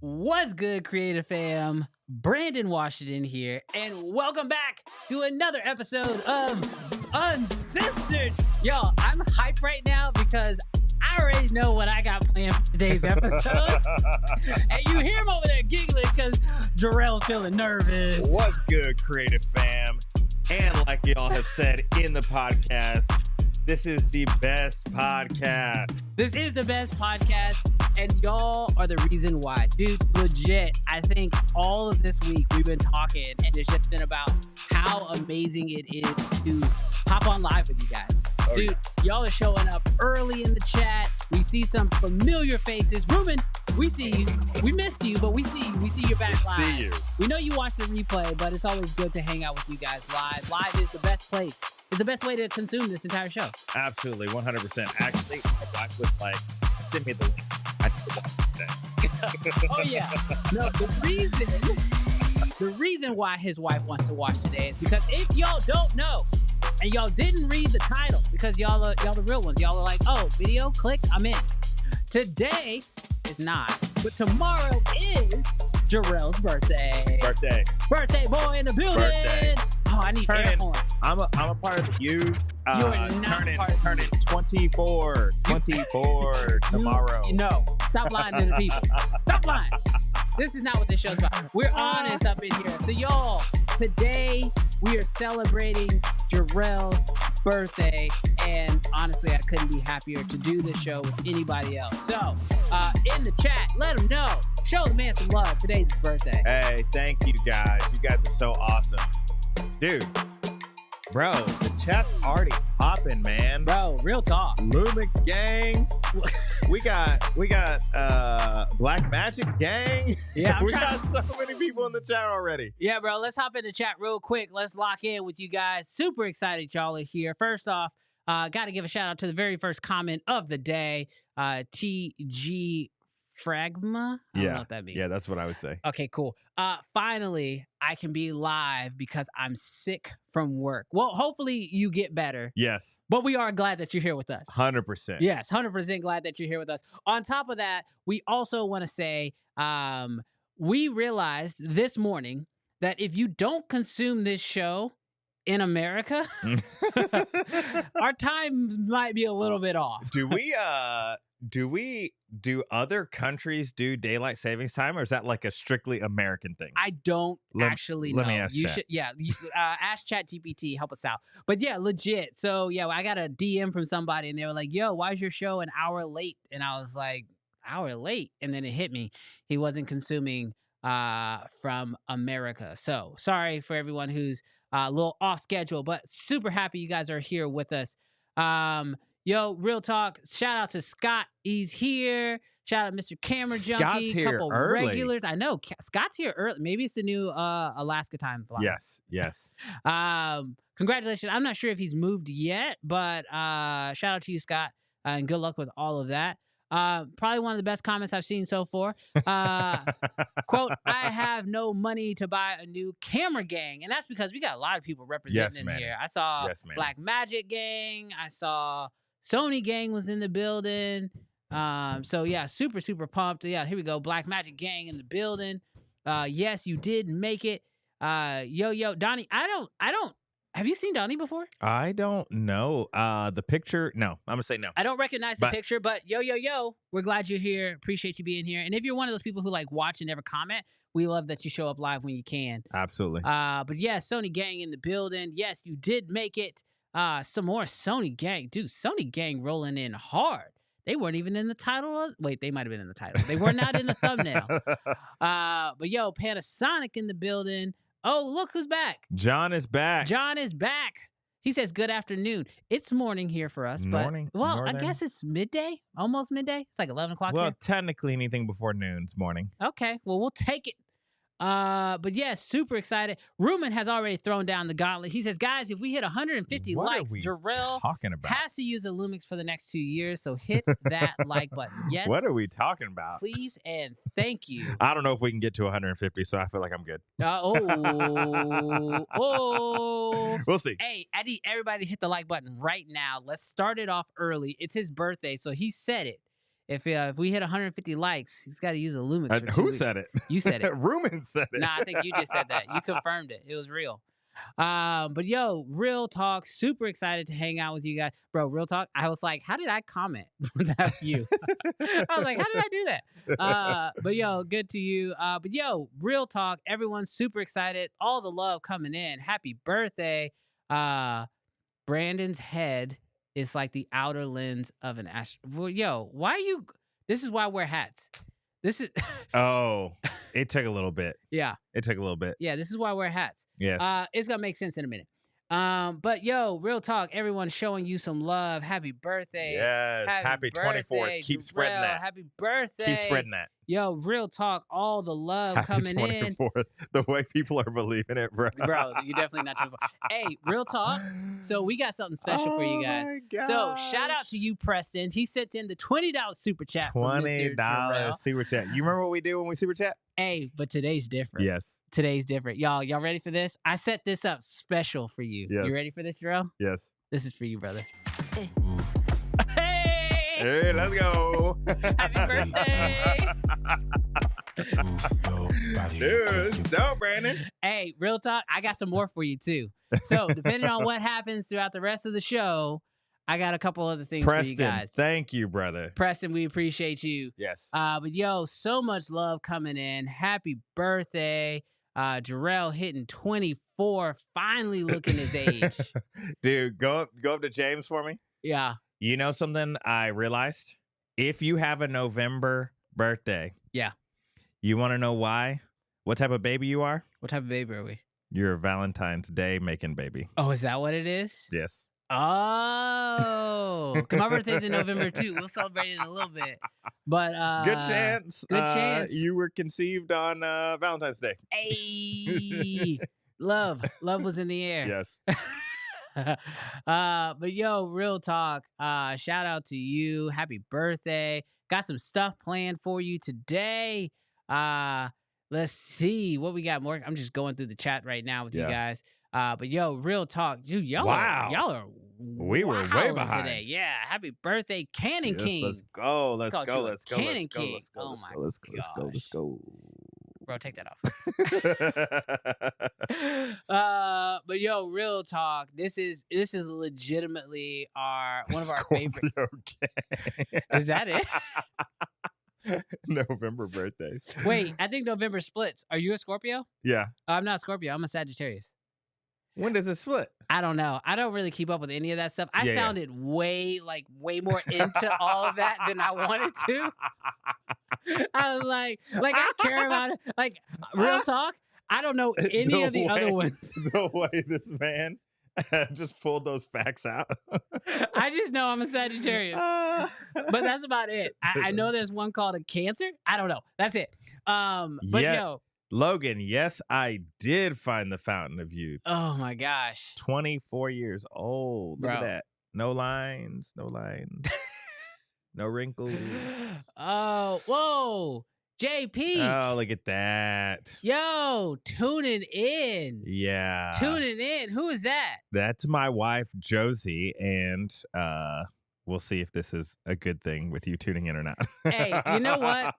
What's good, Creative Fam? Brandon Washington here, and welcome back to another episode of Uncensored. Y'all, I'm hyped right now because I already know what I got planned for today's episode. And you hear him over there giggling because Jarrell feeling nervous. What's good, Creative Fam? And like y'all have said in the podcast, this is the best podcast. This is the best podcast, and y'all are the reason why. Dude, legit, I think all of this week we've been talking, and it's just been about how amazing it is to hop on live with you guys. Dude, y'all are showing up early in the chat. We see some familiar faces. Ruben, we see you. We missed you, but we see you. We see you back live. See you. We know you watch the replay, but it's always good to hang out with you guys live. Live is the best place. It's the best way to consume this entire show. Absolutely, 100%. Actually, my wife was like, send me the link. I need to watch today. Oh, yeah. No, the reason why his wife wants to watch today is because if y'all don't know, and y'all didn't read the title, because y'all the real ones. Y'all are like, oh, video, click, I'm in. Today is not, but tomorrow is Jarrell's birthday. Birthday boy in the building. Birthday. Oh, I need air horn. I'm a part of the youths. You are not part of turning 24 tomorrow. No, stop lying to the people. Stop lying. This is not what this show's about. We're honest up in here. So y'all, today we are celebrating Jarrell's birthday, and honestly, I couldn't be happier to do this show with anybody else. So, in the chat, let him know. Show the man some love. Today's his birthday. Hey, thank you guys. You guys are so awesome. Dude, bro, the chat's already popping, man. Bro, real talk. Lumix gang. we got Black Magic gang. Yeah, we got so many people in the chat already. Yeah, bro, let's hop in the chat real quick. Let's lock in with you guys. Super excited y'all are here. First off, got to give a shout out to the very first comment of the day, TG Fragma. I don't know what that means. Yeah, that's what I would say. Okay, cool. Finally, I can be live because I'm sick from work. Well, hopefully you get better. Yes. But we are glad that you're here with us. 100%. Yes, 100% glad that you're here with us. On top of that, we also want to say we realized this morning that if you don't consume this show in America, our time might be a little bit off. Do other countries do daylight savings time, or is that like a strictly American thing? I don't actually know. Let me ask you Chat. should, yeah. Ask ChatGPT, help us out. But yeah, legit. So yeah, I got a DM from somebody, and they were like, "Yo, why is your show an hour late?" And I was like, "Hour late?" And then it hit me. He wasn't consuming from America. So sorry for everyone who's a little off schedule, but super happy you guys are here with us. Yo, real talk. Shout out to Scott. He's here. Shout out Mr. Camera Junkie. Scott's here couple early. Regulars. I know. Scott's here early. Maybe it's the new Alaska time vlog. Yes. Congratulations. I'm not sure if he's moved yet, but shout out to you, Scott, and good luck with all of that. Probably one of the best comments I've seen so far. Quote, I have no money to buy a new camera gang. And that's because we got a lot of people representing in here. I saw Black Magic gang. I saw Sony gang was in the building. So yeah, super, super pumped. Yeah, here we go. Black Magic gang in the building. Yes, you did make it. Yo, Donnie, I don't, have you seen Donnie before? I don't know. The picture, no. I'm going to say no. I don't recognize the picture, but yo, we're glad you're here. Appreciate you being here. And if you're one of those people who like watch and never comment, we love that you show up live when you can. Absolutely. But yeah, Sony gang in the building. Yes, you did make it. Some more Sony gang. Dude, Sony gang rolling in hard. They weren't even in the title. Wait, they might have been in the title. They were not in the thumbnail. But yo, Panasonic in the building. Oh, look who's back. John is back. He says, good afternoon. It's morning here for us. Morning. But, well, Northern. I guess it's midday, almost midday. It's like 11 o'clock Well, here. technically anything before noon's morning. Okay, well, we'll take it. But yeah, super excited. Ruben has already thrown down the gauntlet. He says, guys, if we hit 150 likes, Jarrell has to use a Lumix for the next 2 years. So hit that like button. Yes. What are we talking about? Please and thank you. I don't know if we can get to 150, so I feel like I'm good. We'll see. Hey, I need everybody to hit the like button right now. Let's start it off early. It's his birthday, so he said it. if we hit 150 likes, he's got to use a Lumix for 2 Who weeks. said it? You said it. Rumen said it. Nah, I think you just said that. You confirmed it. It was real. But yo, real talk. Super excited to hang out with you guys, bro. Real talk. I was like, how did I comment without you? I was like, how did I do that? But yo, good to you. But yo, real talk. Everyone's super excited. All the love coming in. Happy birthday. Brandon's head is like the outer lens of an astronaut. Well, yo, why you? This is why I wear hats. This is. Oh, it took a little bit. Yeah. It took a little bit. Yeah, this is why I wear hats. Yes. It's gonna make sense in a minute. But yo, real talk, everyone's showing you some love. Happy birthday. Yes. Happy 24th. Keep spreading that. Happy birthday. Keep spreading that. Yo, real talk, all the love Happy coming 24th. in. The way people are believing it, bro. Bro, you're definitely not 24. Hey, real talk. So we got something special for you guys. So shout out to you, Preston. He sent in the $20 super chat. $20 super chat. You remember what we do when we super chat? Hey, but today's different. Yes. Today's different. Y'all ready for this? I set this up special for you. Yes. You ready for this, Jarell? Yes. This is for you, brother. Hey! Hey, let's go. Happy birthday. Dude, this is dope, Brandon. Hey, real talk, I got some more for you, too. So, depending on what happens throughout the rest of the show, I got a couple other things for you guys. Thank you, brother. Preston, we appreciate you. Yes. But yo, so much love coming in. Happy birthday. Jarrell hitting 24, finally looking his age. Dude, go up to James for me. Yeah. You know something I realized? If you have a November birthday, yeah, you want to know why? What type of baby you are? What type of baby are we? You're a Valentine's Day making baby. Oh, is that what it is? Yes. Oh, my birthday's in November too. We'll celebrate it in a little bit. But good chance. Good chance. You were conceived on Valentine's Day. Hey, love was in the air. Yes. But yo, real talk. Shout out to you. Happy birthday. Got some stuff planned for you today. Let's see what we got more. I'm just going through the chat right now with you guys. But yo, real talk, dude. Y'all are we were way behind today. Yeah, happy birthday, Canon King. Let's go. Let's go. Let's go. Canon King. Let's go. Oh my Let's go. Let's go. Let's go. Bro, take that off. But yo, real talk. This is legitimately one of our favorite. Is that it? November birthdays. Wait, I think November splits. Are you a Scorpio? Yeah. I'm not a Scorpio. I'm a Sagittarius. When does it split? I don't know. I don't really keep up with any of that stuff. I sounded way more into all of that than I wanted to. I was like I care about it. Like, real talk, I don't know any of the other ones. The way this man just pulled those facts out. I just know I'm a Sagittarius. But that's about it. I know there's one called a Cancer. I don't know. That's it. But yo. Logan, yes, I did find the Fountain of Youth. Oh my gosh. 24 years old. Look Bro. at that. No lines. No wrinkles. Oh, whoa. JP. Oh, look at that. Yo, tuning in. Yeah. Tuning in. Who is that? That's my wife, Josie, and we'll see if this is a good thing with you tuning in or not. Hey, you know what?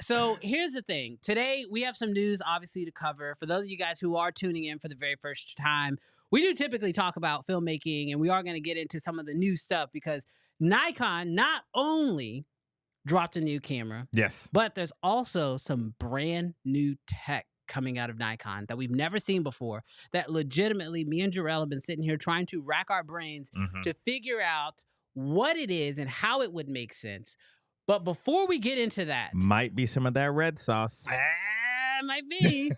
So here's the thing. Today, we have some news, obviously, to cover. For those of you guys who are tuning in for the very first time, we do typically talk about filmmaking, and we are going to get into some of the new stuff because Nikon not only dropped a new camera, yes, but there's also some brand new tech coming out of Nikon that we've never seen before, that legitimately me and Jarell have been sitting here trying to rack our brains to figure out what it is and how it would make sense. But before we get into that, might be some of that red sauce. Might be.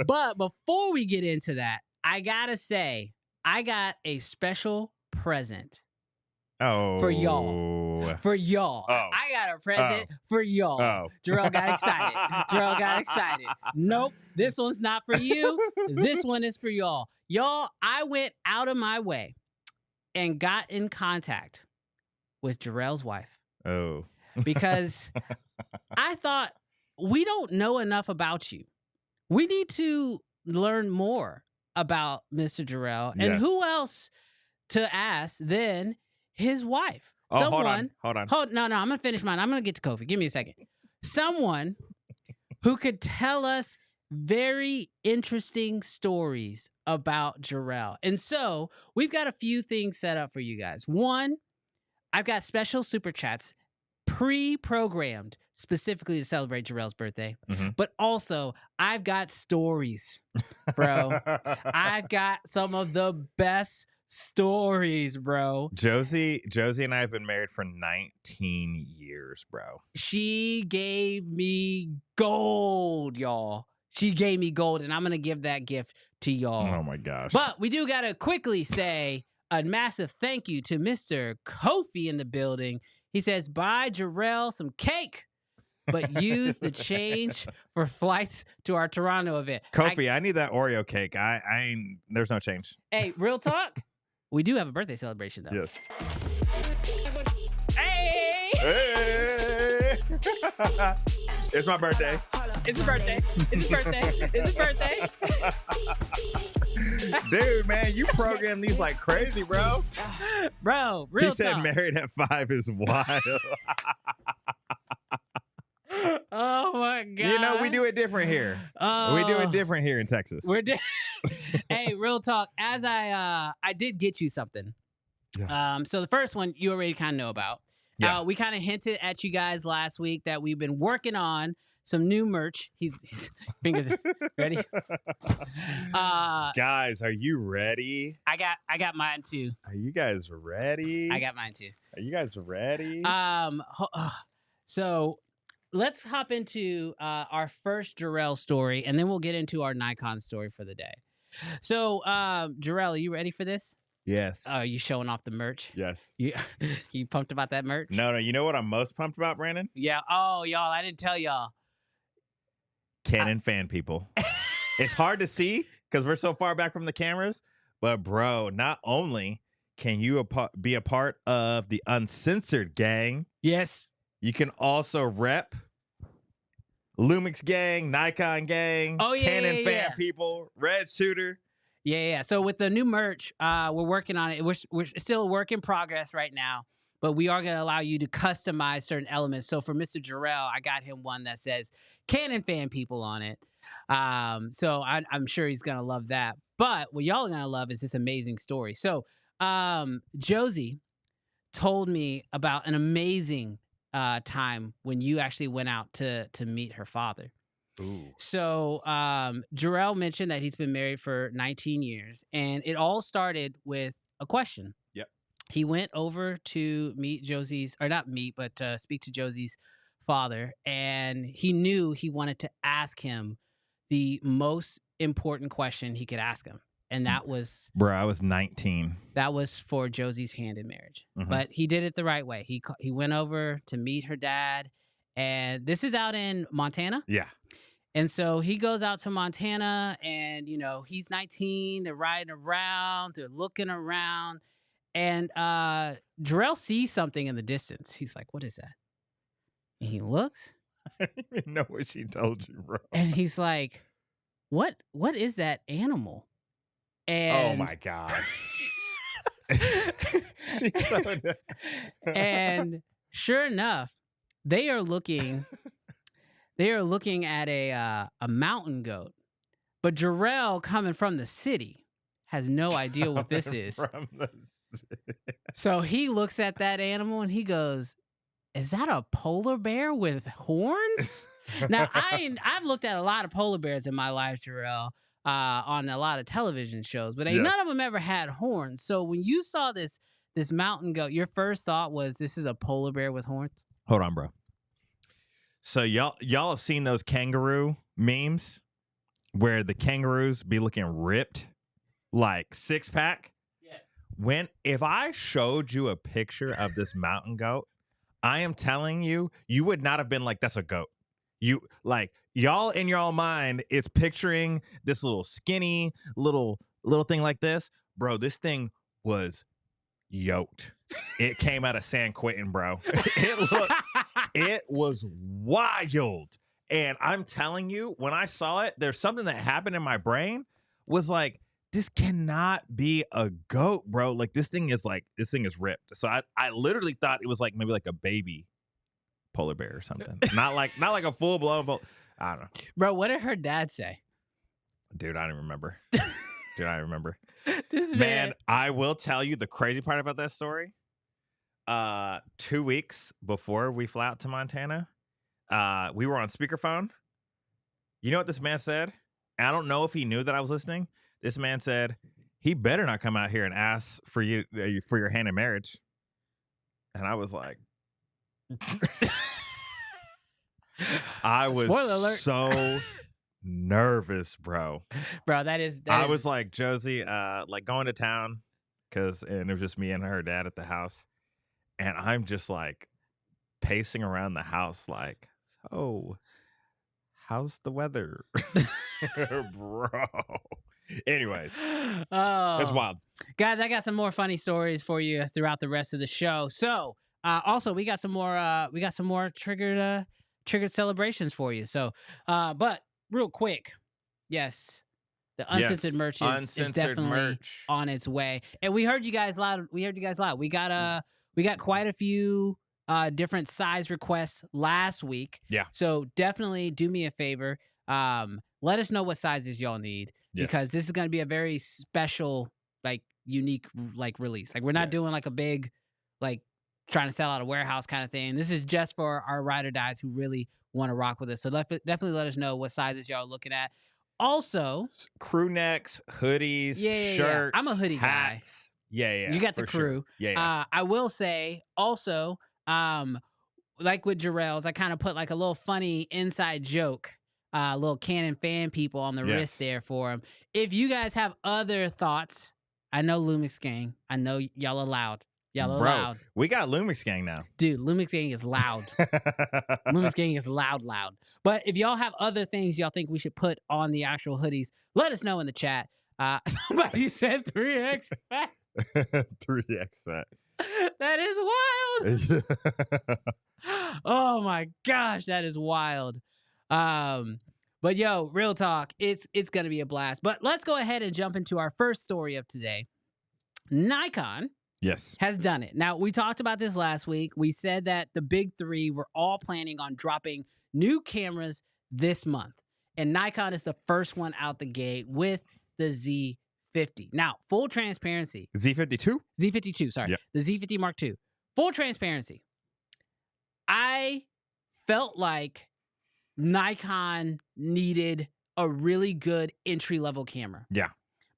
But before we get into that, I gotta say, I got a special present. For y'all. For y'all. Oh. I got a present for y'all. Oh. Jarell got excited. Nope, this one's not for you. This one is for y'all. Y'all, I went out of my way and got in contact with Jarell's wife. Oh. Because I thought, we don't know enough about you. We need to learn more about Mr. Jarell. And who else to ask than his wife? Oh, hold on. No, I'm gonna finish mine. I'm gonna get to Kofi. Give me a second. Someone who could tell us very interesting stories about Jarell. And so we've got a few things set up for you guys. One, I've got special super chats pre-programmed specifically to celebrate Jarell's birthday. But also, I've got stories, bro. I've got some of the best stories, bro. Josie and I have been married for 19 years, bro. She gave me gold, y'all. She gave me gold, and I'm going to give that gift to y'all. Oh, my gosh. But we do got to quickly say a massive thank you to Mr. Kofi in the building. He says, buy Jarell some cake, but use the change for flights to our Toronto event. Kofi, I need that Oreo cake. I ain't, there's no change. Hey, real talk. We do have a birthday celebration, though. Yes. Hey! Hey! It's my birthday. It's a birthday. It's a birthday. It's a birthday. Dude, man, you program these like crazy, bro. Bro, real He said talk. married at 5 is wild. Oh my God. You know, we do it different here. We do it different here in Texas. Hey, real talk. As I did get you something. Yeah. So the first one you already kind of know about. Yeah. We kind of hinted at you guys last week that we've been working on some new merch. He's fingers ready. Guys, are you ready? I got mine too. Are you guys ready? I got mine too. Are you guys ready? So let's hop into our first Jarell story, and then we'll get into our Nikon story for the day. So, Jarell, are you ready for this? Yes. Oh, you showing off the merch? Yes. You pumped about that merch? No. You know what I'm most pumped about, Brandon? Yeah. Oh, y'all, I didn't tell y'all. Canon fan people. It's hard to see because we're so far back from the cameras. But, bro, not only can you be a part of the Uncensored gang, Yes. you can also rep Lumix gang, Nikon gang, Canon fan people, Red Shooter. Yeah. So with the new merch, we're working on it. We're still a work in progress right now, but we are going to allow you to customize certain elements. So for Mr. Jarell, I got him one that says Canon fan people on it. So I'm sure he's going to love that. But what y'all are going to love is this amazing story. So Josie told me about an amazing time when you actually went out to meet her father. Ooh. So Jarell mentioned that he's been married for 19 years, and it all started with a question. Yep. He went over to meet Josie's, or not meet, but speak to Josie's father, and he knew he wanted to ask him the most important question he could ask him. And that was... Bro, I was 19. That was for Josie's hand in marriage. Mhm. But he did it the right way. He went over to meet her dad. And this is out in Montana. Yeah. And so he goes out to Montana and, you know, he's 19. They're riding around. They're looking around. And Jarell sees something in the distance. He's like, what is that? And he looks. I didn't even know what she told you, bro. And he's like, what is that animal? And Oh, my God. And sure enough, they are looking at a mountain goat. But Jarell, coming from the city, has no idea what this is. From the city. So he looks at that animal and he goes, "Is that a polar bear with horns?" Now, I've looked at a lot of polar bears in my life, Jarell, on a lot of television shows, but ain't none of them ever had horns. So when you saw this mountain goat, your first thought was, this is a polar bear with horns? Hold on, bro. So y'all have seen those kangaroo memes where the kangaroos be looking ripped, like six-pack? Yes. If I showed you a picture of this mountain goat, I am telling you, you would not have been like, that's a goat. Y'all in your own mind is picturing this little skinny little thing like this. Bro, this thing was yoked. It came out of San Quentin, bro. It was wild. And I'm telling you, when I saw it, there's something that happened in my brain was like, this cannot be a goat, bro. Like this thing is ripped. So I literally thought it was like maybe like a baby polar bear or something. not like a full blown. I don't know, Bro, what did her dad say? dude. I don't remember. Dude, I remember. This Man, I will tell you the crazy part about that story. 2 weeks before we flew out to Montana, we were on speakerphone. You know what this man said? I don't know if he knew that I was listening. This man said, he better not come out here and ask for you for your hand in marriage. And I was like, I was so nervous, bro. Bro, that is. I was like, Josie, like going to town, and it was just me and her dad at the house. And I'm just like pacing around the house like, so how's the weather? Bro. Anyways, it's wild. Guys, I got some more funny stories for you throughout the rest of the show. So also we got some more triggered celebrations for you. So but real quick, yes. The uncensored merch is definitely on its way. And we heard you guys loud. We got quite a few different size requests last week. Yeah. So definitely do me a favor. Let us know what sizes y'all need, because this is going to be a very special, like unique, like release. Like we're not doing like a big, like trying to sell out a warehouse kind of thing. This is just for our ride or dies who really want to rock with us. So definitely let us know what sizes y'all are looking at. Also, crew necks, hoodies, shirts. I'm a hoodie hats. guy. Yeah. You got the crew. Sure. Yeah. I will say also, like with Jarrell's, I kind of put like a little funny inside joke, little Canon fan people on the wrist there for him. If you guys have other thoughts, I know Lumix Gang. I know y'all are loud. Loud. We got Lumix Gang now. Dude, Lumix Gang is loud. Lumix Gang is loud. But if y'all have other things y'all think we should put on the actual hoodies, let us know in the chat. Somebody said 3X fat. 3X fat. That is wild. Oh my gosh, that is wild. But yo, real talk, it's gonna be a blast. But let's go ahead and jump into our first story of today. Nikon has done it. Now, we talked about this last week. We said that the big three were all planning on dropping new cameras this month. And Nikon is the first one out the gate with the Z50. Now, full transparency. Z50 II? Z50 II, sorry. Yep. The Z50 Mark II. Full transparency. I felt like Nikon needed a really good entry-level camera. Yeah.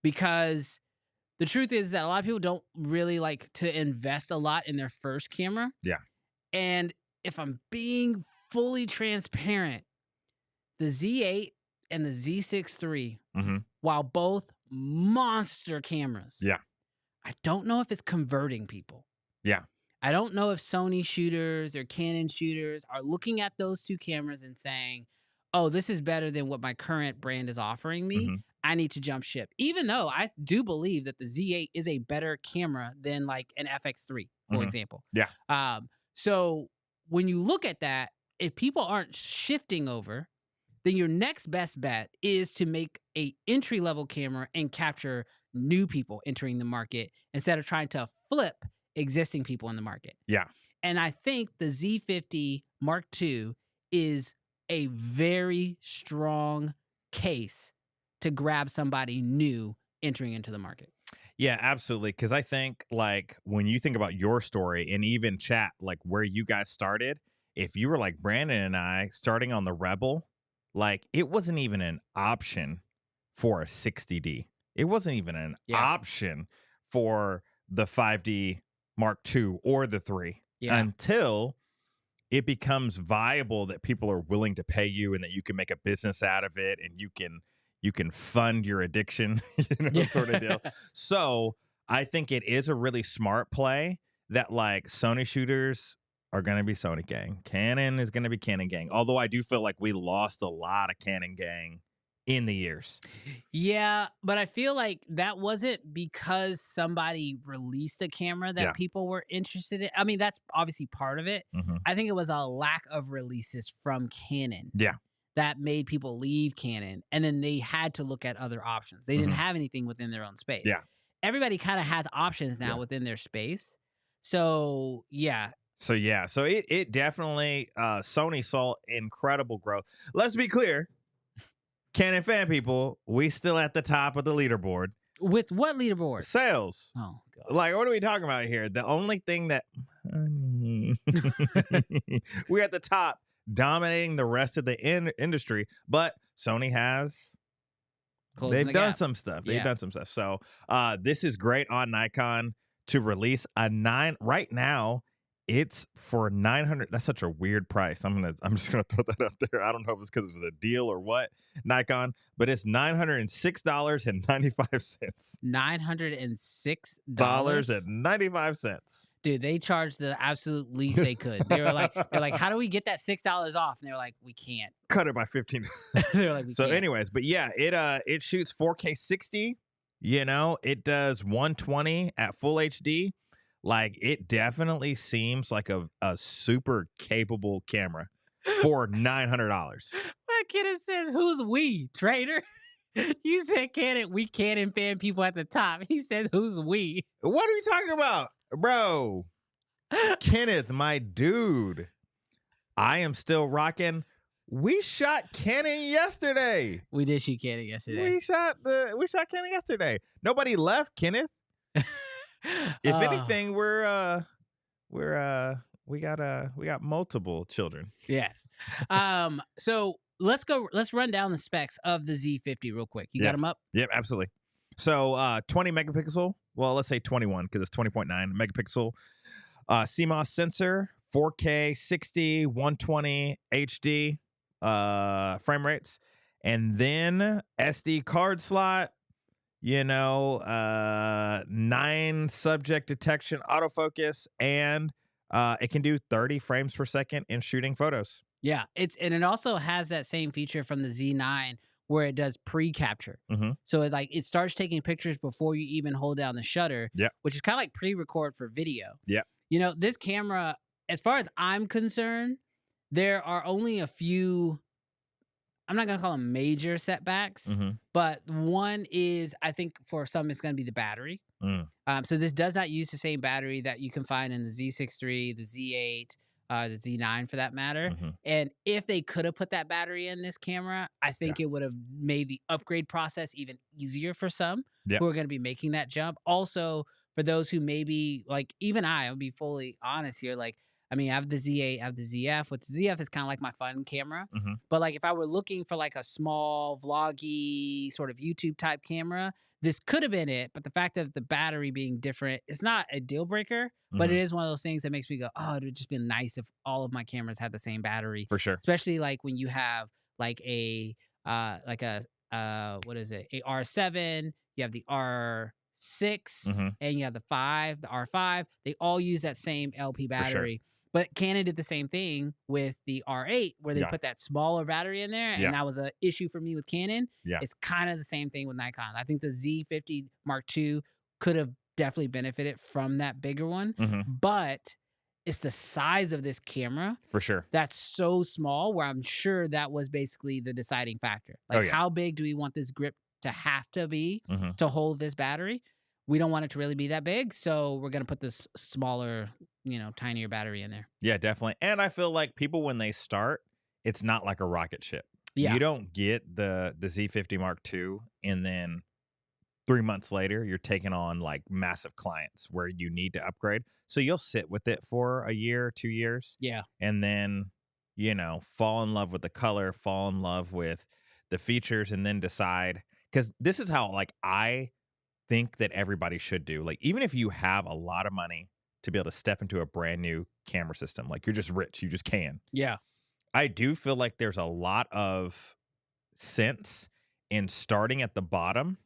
Because the truth is that a lot of people don't really like to invest a lot in their first camera. Yeah. And if I'm being fully transparent, the Z8 and the Z6 III, while both monster cameras, I don't know if it's converting people. Yeah. I don't know if Sony shooters or Canon shooters are looking at those two cameras and saying, oh, this is better than what my current brand is offering me. I need to jump ship. Even though I do believe that the Z8 is a better camera than like an FX3, for example. Yeah. So when you look at that, if people aren't shifting over, then your next best bet is to make a entry-level camera and capture new people entering the market instead of trying to flip existing people in the market. Yeah. And I think the Z50 Mark II is a very strong case to grab somebody new entering into the market. Yeah, absolutely. Because I think like when you think about your story and even chat, like where you guys started, if you were like Brandon and I starting on the Rebel, like it wasn't even an option for a 60D. It wasn't even an option for the 5D Mark II or the 3 until it becomes viable that people are willing to pay you and that you can make a business out of it and you can fund your addiction, sort of deal. So I think it is a really smart play that like Sony shooters are going to be Sony gang. Canon is going to be Canon gang. Although I do feel like we lost a lot of Canon gang in the years. Yeah, but I feel like that wasn't because somebody released a camera that people were interested in. I mean, that's obviously part of it. I think it was a lack of releases from Canon. Yeah. that made people leave Canon, and then they had to look at other options. They didn't have anything within their own space. Yeah. Everybody kind of has options now within their space. So yeah. So it definitely Sony saw incredible growth. Let's be clear, Canon fan people, we still at the top of the leaderboard. With what leaderboard? Sales. Oh God. Like, what are we talking about here? The only thing that we're at the top, dominating the rest of the industry, but Sony has they've done some stuff. They've done some stuff. So this is great on Nikon to release a 9 right now. It's for $900. That's such a weird price. I'm just gonna throw that out there. I don't know if it's because it was a deal or what, Nikon, but it's $906.95. $906.95. Dude, they charged the absolute least they could. They're like, how do we get that $6 off? And they're like, we can't. Cut it by 15. They're like, so, anyways, but yeah, it shoots 4K 60. You know, it does 120 at full HD. Like, it definitely seems like a super capable camera for $900. My kid says, "Who's we, trader?" You said Canon. We Canon fan people at the top. He says, "Who's we?" What are you talking about, bro? Kenneth, my dude. I am still rocking. We shot Canon yesterday. We did shoot Canon yesterday. We shot Canon yesterday. Nobody left, Kenneth. If anything, we got multiple children. Yes. So let's run down the specs of the Z50 real quick. You got them up? Yep, absolutely. So 20 megapixel. Well, let's say 21 because it's 20.9 megapixel. CMOS sensor, 4K 60, 120 HD frame rates, and then SD card slot. 9 subject detection autofocus, and it can do 30 frames per second in shooting photos. Yeah, it also has that same feature from the Z9 where it does pre-capture. So it starts taking pictures before you even hold down the shutter, which is kind of like pre-record for video. Yeah. This camera, as far as I'm concerned, there are only a few, I'm not going to call them major setbacks, but one is, I think for some, it's going to be the battery. So this does not use the same battery that you can find in the Z6 III, the Z8, the Z9 for that matter. And if they could have put that battery in this camera, I think it would have made the upgrade process even easier for some who are going to be making that jump. Also, for those who maybe, like even I'll be fully honest here, like, I mean, I have the Z8, I have the ZF, which ZF is kind of like my fun camera. But like if I were looking for like a small vloggy sort of YouTube type camera, this could have been it. But the fact of the battery being different, it's not a deal breaker, but it is one of those things that makes me go, oh, it would just be nice if all of my cameras had the same battery. For sure. Especially like when you have like a what is it? A R7, you have the R6, and you have the R5. They all use that same LP battery. But Canon did the same thing with the R8, where they put that smaller battery in there, and that was an issue for me with Canon. It's kind of the same thing with Nikon. I think the Z50 Mark II could have definitely benefited from that bigger one, but it's the size of this camera. For sure. That's so small, where I'm sure that was basically the deciding factor. Like, how big do we want this grip to have to be to hold this battery? We don't want it to really be that big, so we're going to put this smaller, tinier battery in there. Yeah, definitely. And I feel like people, when they start, it's not like a rocket ship. Yeah. You don't get the Z50 Mark II and then 3 months later, you're taking on like massive clients where you need to upgrade. So you'll sit with it for a year, 2 years. Yeah. And then, fall in love with the color, fall in love with the features, and then decide. Because this is how like I think that everybody should do. Like, even if you have a lot of money to be able to step into a brand new camera system, like you're just rich, you just can. Yeah. I do feel like there's a lot of sense in starting at the bottom,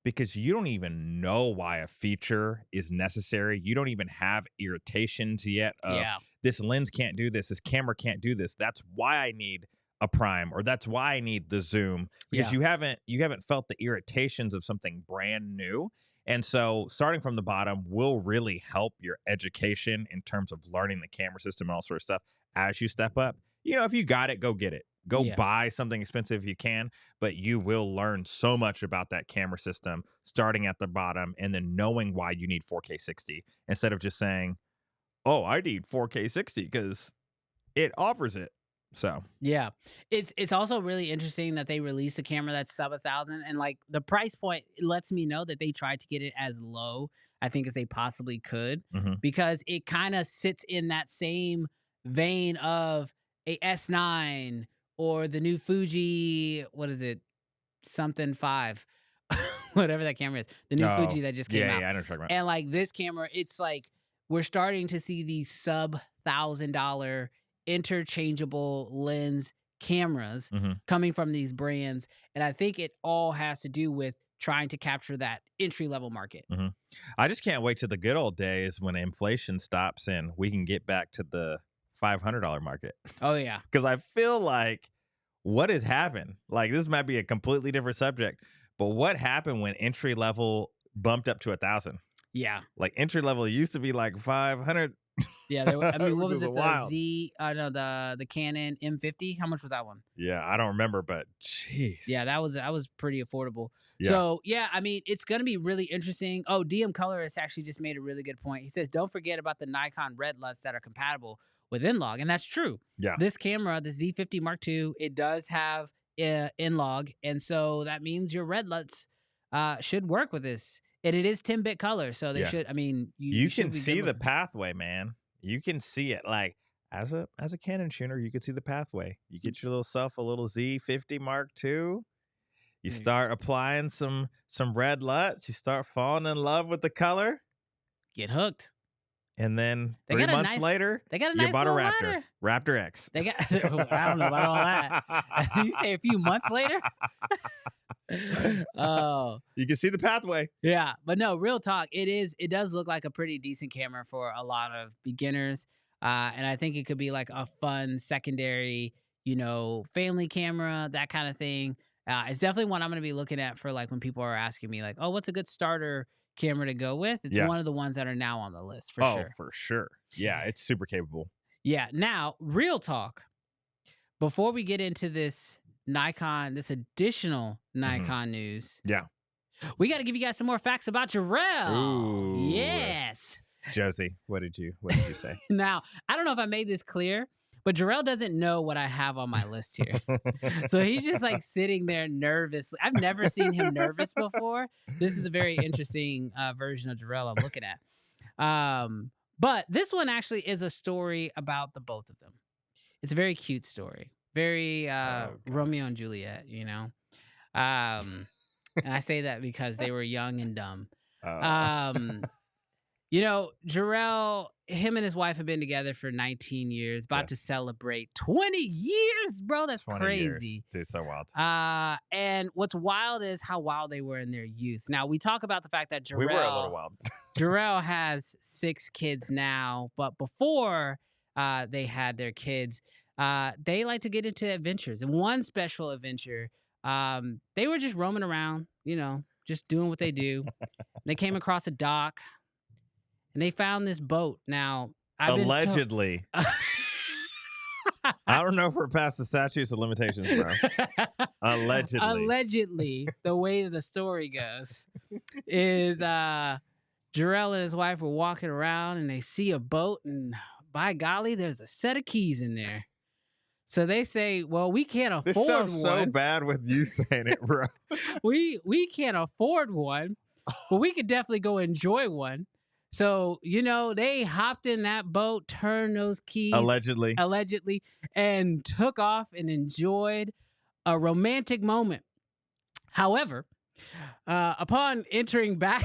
because you don't even know why a feature is necessary. You don't even have irritations yet of this lens can't do this camera can't do this. That's why I need a prime, or that's why I need the zoom, because you haven't felt the irritations of something brand new. And so starting from the bottom will really help your education in terms of learning the camera system and all sort of stuff as you step up. If you got it, go get it. Go Yeah. buy something expensive if you can, but you will learn so much about that camera system starting at the bottom and then knowing why you need 4K 60 instead of just saying, oh, I need 4K 60 because it offers it. So Yeah, it's also really interesting that they released a camera that's sub 1,000, and like the price point lets me know that they tried to get it as low, I think, as they possibly could, mhm. because it kind of sits in that same vein of a S9 or the new Fuji, what is it, something 5, whatever that camera is, the new Oh, Fuji that just came out. yeah, I know what you're talking about. And like this camera, it's like we're starting to see these sub $1,000 interchangeable lens cameras Mhm. coming from these brands. And I think it all has to do with trying to capture that entry level market. Mhm. I just can't wait to the good old days when inflation stops and we can get back to the $500 market. Oh, yeah. Because I feel like what has happened? Like this might be a completely different subject, but what happened when entry level bumped up to 1,000? Yeah. Like entry level used to be like 500. Yeah. I mean, what which was is it? wild. The Canon M50? How much was that one? Yeah, I don't remember, but jeez. Yeah, that was pretty affordable. Yeah. So yeah, I mean, it's gonna be really interesting. Oh, DM Color has actually just made a really good point. He says, "Don't forget about the Nikon red LUTs that are compatible with N-Log," and that's true. Yeah. This camera, the Z50 Mark II, it does have N-Log, and so that means your red LUTs should work with this. And it is 10-bit color, so they Yeah. should. I mean, You should can be see good the with- pathway, man. You can see it. Like as a Canon tuner, you can see the pathway. You get your little self a little Z50 Mark II. You start applying some red LUTs. You start falling in love with the color, get hooked. and then They 3 got a months nice- later, They got a you nice bought a little Raptor, ladder. Raptor X. They got. I don't know about all that. You say a few months later. Oh. You can see the pathway. Yeah, but no, real talk. It does look like a pretty decent camera for a lot of beginners. And I think it could be like a fun secondary, family camera, that kind of thing. It's definitely one I'm going to be looking at for like when people are asking me like, oh, what's a good starter camera to go with? It's Yeah. one of the ones that are now on the list for Oh, sure. for sure. Yeah, it's super capable. Yeah. Now, real talk. Before we get into this additional Nikon news. Yeah. We got to give you guys some more facts about Jarell. Ooh. Yes. Josie, what did you say? Now, I don't know if I made this clear, but Jarell doesn't know what I have on my list here. So he's just like sitting there nervous. I've never seen him nervous before. This is a very interesting version of Jarell I'm looking at. But this one actually is a story about the both of them. It's a very cute story. Very Romeo and Juliet, and I say that because they were young and dumb. Jarell, him and his wife have been together for 19 years, about to celebrate 20 years, bro. That's 20 crazy. years. Dude, so wild. And what's wild is how wild they were in their youth. Now, we talk about the fact that We were a little wild. Jarell has 6 kids now, but before they had their kids, they like to get into adventures. And one special adventure, they were just roaming around, just doing what they do. They came across a dock and they found this boat. Now, Allegedly. I don't know if we're past the statutes of limitations, bro. Allegedly. Allegedly, the way the story goes is Jarell and his wife were walking around and they see a boat, and by golly, there's a set of keys in there. So they say, well, we can't afford This sounds one. so bad with you saying it, bro. We can't afford one, but we could definitely go enjoy one. So, they hopped in that boat, turned those keys Allegedly, and took off and enjoyed a romantic moment. However, upon entering back...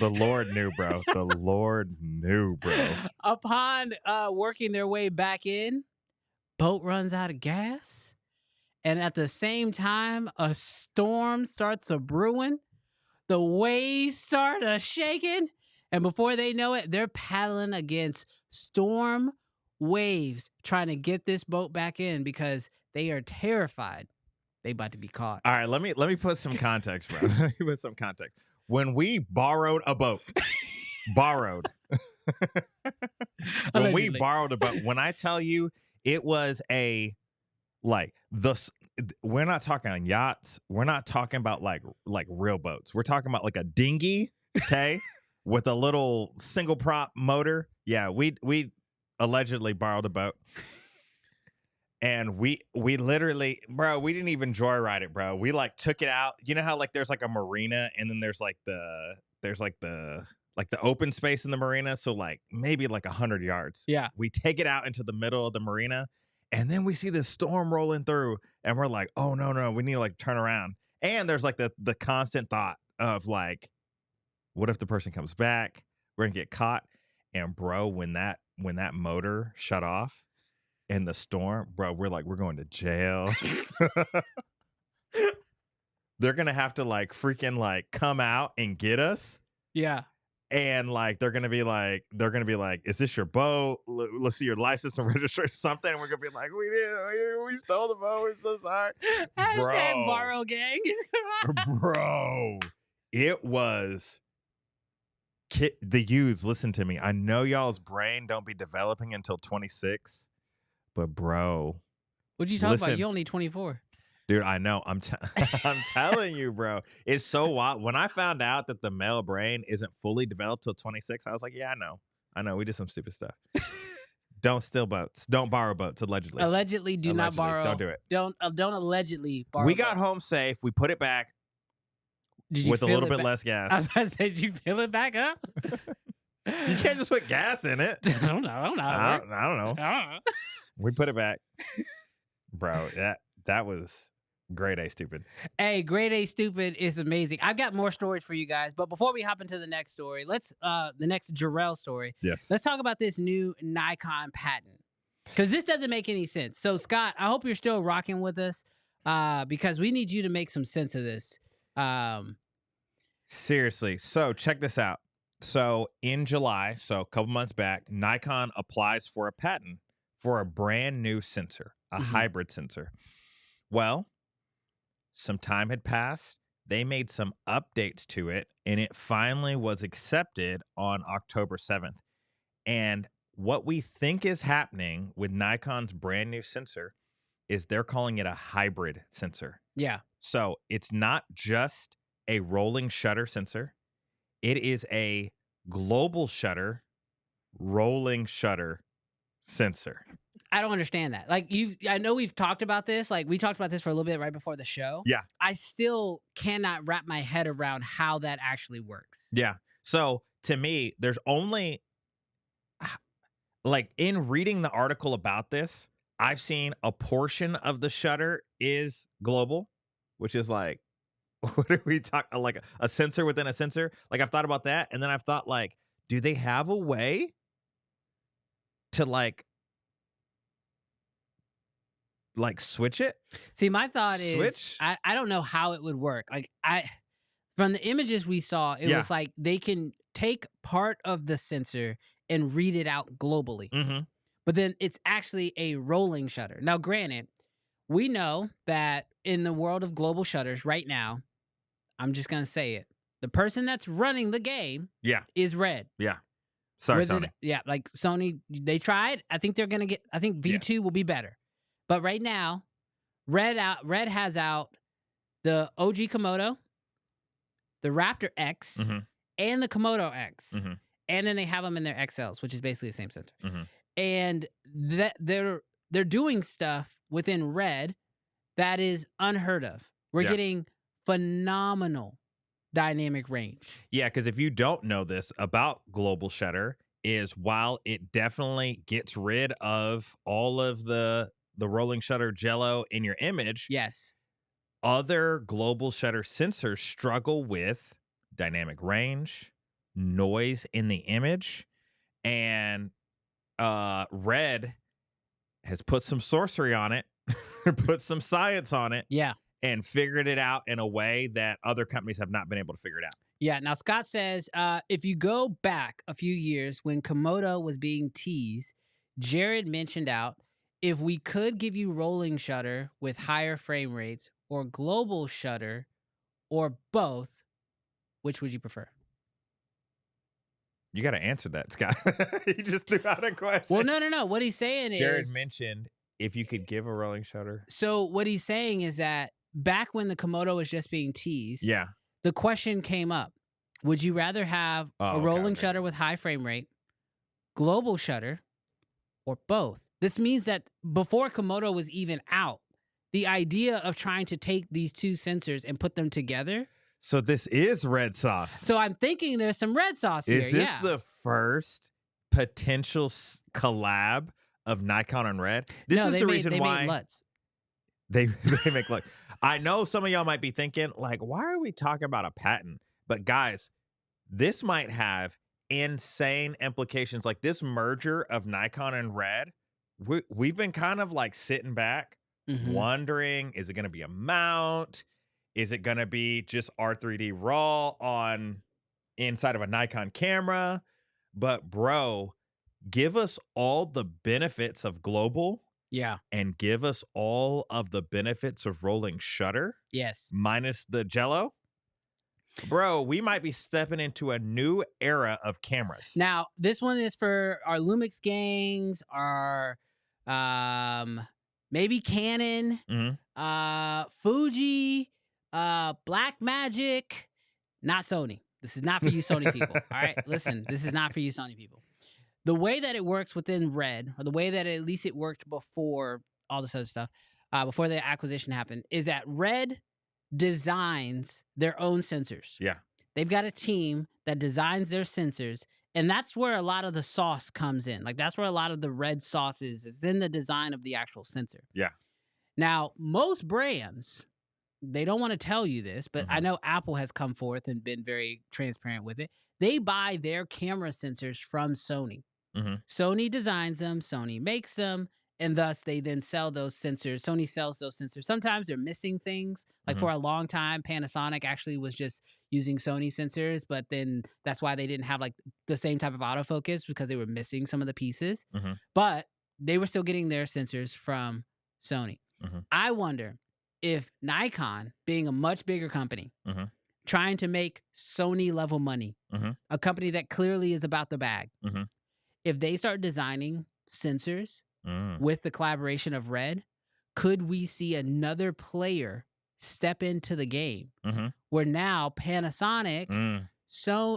the Lord knew, bro. The Lord knew, bro. Upon working their way back in, boat runs out of gas. And at the same time, a storm starts a brewing. The waves start a shaking. And before they know it, they're paddling against storm waves trying to get this boat back in because they are terrified they about to be caught. All right, let me put some context, bro. Let me put some context. When we borrowed a boat, when we borrowed a boat, when I tell you it was a like we're not talking on yachts. We're not talking about like real boats. We're talking about like a dinghy, okay, with a little single prop motor. Yeah, we allegedly borrowed a boat. And we literally, bro, we didn't even joyride it, bro. We like took it out. You know how like there's like a marina and then there's like the open space in the marina. So like maybe like 100 yards. Yeah. We take it out into the middle of the marina and then we see this storm rolling through and we're like, oh no, we need to like turn around. And there's like the constant thought of like, what if the person comes back? We're gonna get caught. And bro, when that motor shut off, in the storm, bro, we're going to jail. They're gonna have to like freaking like come out and get us. Yeah. And like they're gonna be like, is this your boat? Let's see your license and registration, something. And we're gonna be like, we stole the boat. We're so sorry. Hashtag borrow gang. Bro, it was the youths. Listen to me. I know y'all's brain don't be developing until 26. But bro, what'd you talk about? You're only 24. Dude, I know. I'm telling you, bro. It's so wild. When I found out that the male brain isn't fully developed till 26, I was like, yeah, I know. We did some stupid stuff. Don't steal boats. Don't borrow boats. Allegedly. Allegedly, not borrow. Don't do it. Don't allegedly borrow. We got home safe. We put it back with a little bit less gas. I was about to say, did you fill it back up? You can't just put gas in it. I don't know. I don't know. We put it back. Bro, that was grade A stupid. Hey, grade A stupid is amazing. I've got more stories for you guys, but before we hop into the next story, the next Jarell story. Yes. Let's talk about this new Nikon patent. Because this doesn't make any sense. So, Scott, I hope you're still rocking with us because we need you to make some sense of this. Seriously. So, check this out. So, in July, so a couple months back, Nikon applies for a patent for a brand new sensor, a hybrid sensor. Well, some time had passed. They made some updates to it, and it finally was accepted on October 7th. And what we think is happening with Nikon's brand new sensor is they're calling it a hybrid sensor. Yeah. So it's not just a rolling shutter sensor. It is a global shutter, rolling shutter sensor. I don't understand that. Like I know we've talked about this. Like we talked about this for a little bit right before the show. Yeah. I still cannot wrap my head around how that actually works. Yeah. So to me, there's only like in reading the article about this, I've seen a portion of the shutter is global, which is like, what are we talking? Like a sensor within a sensor. Like I've thought about that. And then I've thought like, do they have a way to like switch it? See, my thought is I don't know how it would work. Like from the images we saw, it was like they can take part of the sensor and read it out globally. Mm-hmm. But then it's actually a rolling shutter. Now, granted, we know that in the world of global shutters right now, I'm just going to say it. The person that's running the game is Red. Yeah. Sorry, Sony. Like Sony, they tried. I think they're going to I think V2 will be better. But right now, Red has out the OG Komodo, the Raptor X, and the Komodo X. Mm-hmm. And then they have them in their XLs, which is basically the same sensor. Mm-hmm. And they're doing stuff within Red that is unheard of. We're getting phenomenal dynamic range. Yeah, because if you don't know this about global shutter, is while it definitely gets rid of all of the rolling shutter jello in your image, yes, other global shutter sensors struggle with dynamic range, noise in the image, and Red has put some sorcery on it, put some science on it, and figured it out in a way that other companies have not been able to figure it out. Yeah. Now Scott says, if you go back a few years when Komodo was being teased, Jared mentioned out, if we could give you rolling shutter with higher frame rates or global shutter or both, which would you prefer? You got to answer that, Scott. He just threw out a question. Well, no. What he's saying is... Jared mentioned if you could give a rolling shutter. So what he's saying is that back when the Komodo was just being teased, Yeah. the question came up: would you rather have a rolling shutter with high frame rate, global shutter, or both? This means that before Komodo was even out, the idea of trying to take these two sensors and put them together. So this is red sauce. So I'm thinking there's some red sauce here. Is this the first potential collab of Nikon and Red? This is the reason why they made LUTs. They make LUTs. I know some of y'all might be thinking, like, why are we talking about a patent? But guys, this might have insane implications. Like this merger of Nikon and Red, we've been kind of like sitting back, wondering, is it going to be a mount? Is it going to be just R3D RAW on inside of a Nikon camera? But bro, give us all the benefits of global. Yeah. And give us all of the benefits of rolling shutter. Yes. Minus the jello. Bro, we might be stepping into a new era of cameras. Now, this one is for our Lumix gangs, our maybe Canon, Fuji, Blackmagic, not Sony. This is not for you Sony people. All right, listen, this is not for you Sony people. The way that it works within Red, or the way that at least it worked before all this other stuff, before the acquisition happened, is that Red designs their own sensors. Yeah. They've got a team that designs their sensors, and that's where a lot of the sauce comes in. Like, that's where a lot of the red sauce is in the design of the actual sensor. Yeah. Now, most brands, they don't want to tell you this, but I know Apple has come forth and been very transparent with it. They buy their camera sensors from Sony. Sony designs them, Sony makes them, and thus they then sell those sensors. Sony sells those sensors. Sometimes they're missing things. Like for a long time, Panasonic actually was just using Sony sensors, but then that's why they didn't have like the same type of autofocus, because they were missing some of the pieces. But they were still getting their sensors from Sony. I wonder if Nikon, being a much bigger company, trying to make Sony level money, a company that clearly is about the bag, if they start designing sensors with the collaboration of Red, could we see another player step into the game where now Panasonic,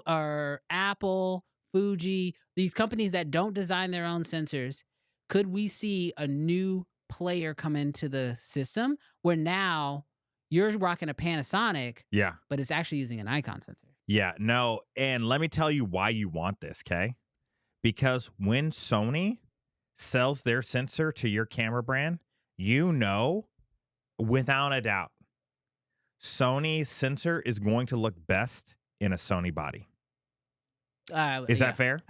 or Apple, Fuji, these companies that don't design their own sensors, could we see a new player come into the system where now you're rocking a Panasonic, but it's actually using a Nikon sensor? Yeah, no, and let me tell you why you want this, okay? Because when Sony sells their sensor to your camera brand, you know, without a doubt, Sony's sensor is going to look best in a Sony body. Is that fair?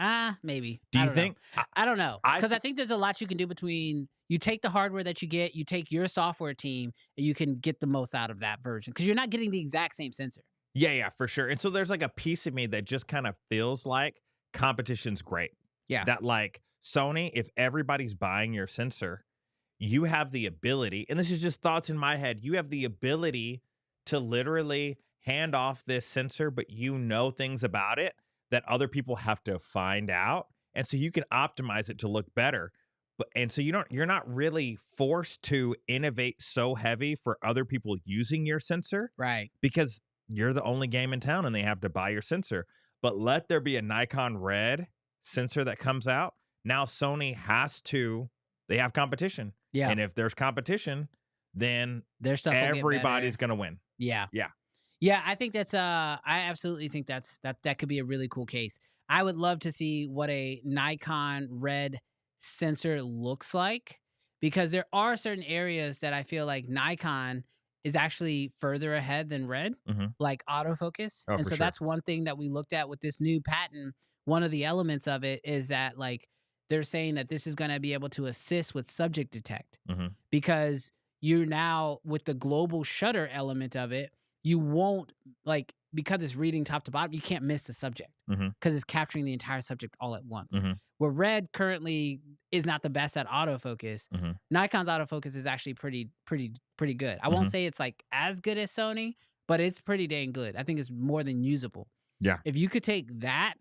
Maybe. Do you think? I don't know. Because I think there's a lot you can do between, you take the hardware that you get, you take your software team, and you can get the most out of that version. Because you're not getting the exact same sensor. Yeah, for sure. And so there's like a piece of me that just kind of feels like competition's great. Yeah. That like Sony, if everybody's buying your sensor, you have the ability, and this is just thoughts in my head, you have the ability to literally hand off this sensor, but you know things about it that other people have to find out. And so you can optimize it to look better. And so you're not really forced to innovate so heavy for other people using your sensor. Right. Because you're the only game in town and they have to buy your sensor. But let there be a Nikon Red sensor that comes out. Now Sony they have competition. Yeah. And if there's competition, then their stuff everybody's going to win. Yeah. Yeah. Yeah, I think that's I absolutely think that could be a really cool case. I would love to see what a Nikon Red sensor looks like, because there are certain areas that I feel like Nikon is actually further ahead than Red, like autofocus. And so that's one thing that we looked at with this new patent. One of the elements of it is that like they're saying that this is going to be able to assist with subject detect, because you're now with the global shutter element of it, you won't, like, because it's reading top to bottom, you can't miss the subject because it's capturing the entire subject all at once. Where Red currently is not the best at autofocus, Nikon's autofocus is actually pretty good. I won't say it's like as good as Sony, but it's pretty dang good. I think it's more than usable. Yeah. If you could take that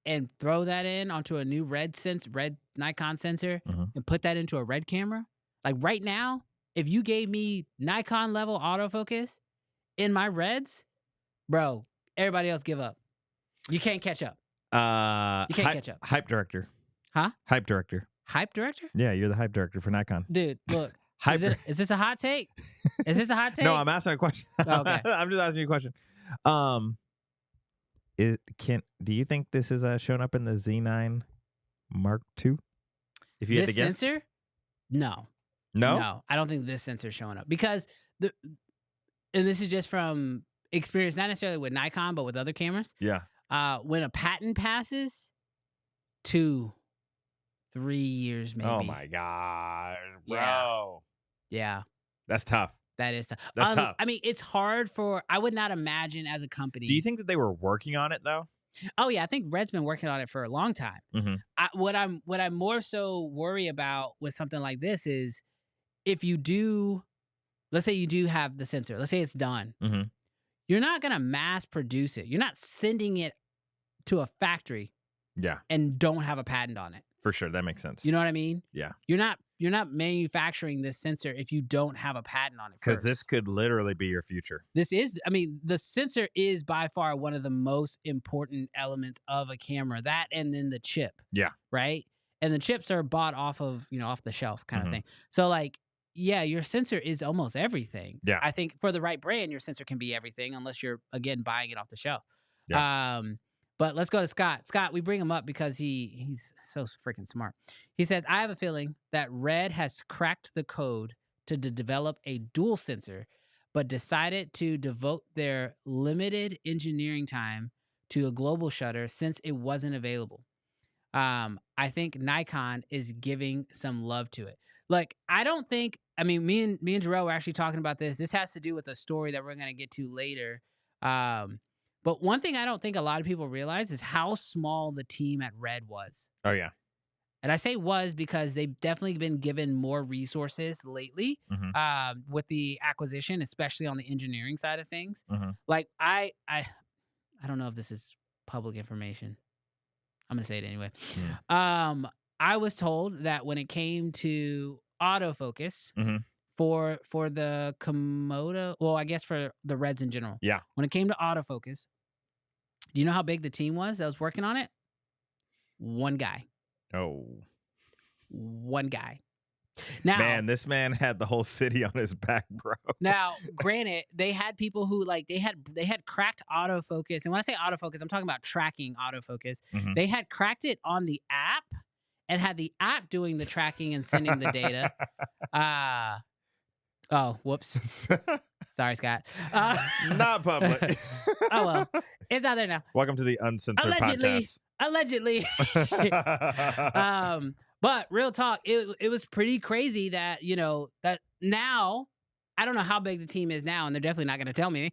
and throw that in onto a new Red Nikon sensor and put that into a Red camera, Like right now, if you gave me Nikon level autofocus in my reds, bro, everybody else give up. You can't catch up. You can't catch up. Hype director. Huh? Hype director. Hype director? Yeah, you're the hype director for Nikon. Dude, look. Is this a hot take? Is this a hot take? No, I'm asking a question. Okay. I'm just asking you a question. Do you think this is showing up in the Z9 Mark II? If you had to guess, sensor? No. No, I don't think this sensor is showing up because and this is just from experience, not necessarily with Nikon, but with other cameras. Yeah. When a patent passes, 2-3 years maybe. Oh my god, bro. Yeah. That's tough. That is tough. That's tough. I mean, it's hard for. I would not imagine as a company. Do you think that they were working on it though? Oh yeah, I think Red's been working on it for a long time. Mm-hmm. What I'm more so worry about with something like this is if you do, let's say you do have the sensor, let's say it's done, mm-hmm. You're not gonna mass produce it. You're not sending it to a factory, and don't have a patent on it. For sure, that makes sense. You know what I mean? Yeah. You're not manufacturing this sensor if you don't have a patent on it. Because this could literally be your future. The sensor is by far one of the most important elements of a camera. That and then the chip. Yeah. Right? And the chips are bought off of, off the shelf kind of thing. So like, yeah, your sensor is almost everything. Yeah. I think for the right brand, your sensor can be everything unless you're, again, buying it off the shelf. Yeah. But let's go to Scott. Scott, we bring him up because he's so freaking smart. He says, I have a feeling that Red has cracked the code to develop a dual sensor, but decided to devote their limited engineering time to a global shutter since it wasn't available. I think Nikon is giving some love to it. Like, I don't think, me and Jarrell were actually talking about this. This has to do with a story that we're going to get to later. But one thing I don't think a lot of people realize is how small the team at Red was. Oh, yeah. And I say was because they've definitely been given more resources lately with the acquisition, especially on the engineering side of things. Like, I don't know if this is public information. I'm going to say it anyway. I was told that when it came to autofocus for the Komodo, well, I guess for the Reds in general. Yeah. When it came to autofocus, do you know how big the team was that was working on it? One guy. Oh. One guy. Now, man, this man had the whole city on his back, bro. Now, granted, they had people who they had cracked autofocus. And when I say autofocus, I'm talking about tracking autofocus. They had cracked it on the app and had the app doing the tracking and sending the data. Oh, whoops. Sorry, Scott. Not public. Oh, well. It's out there now. Welcome to the Uncensored podcast. Allegedly. But real talk, it was pretty crazy that, that now, I don't know how big the team is now, and they're definitely not going to tell me.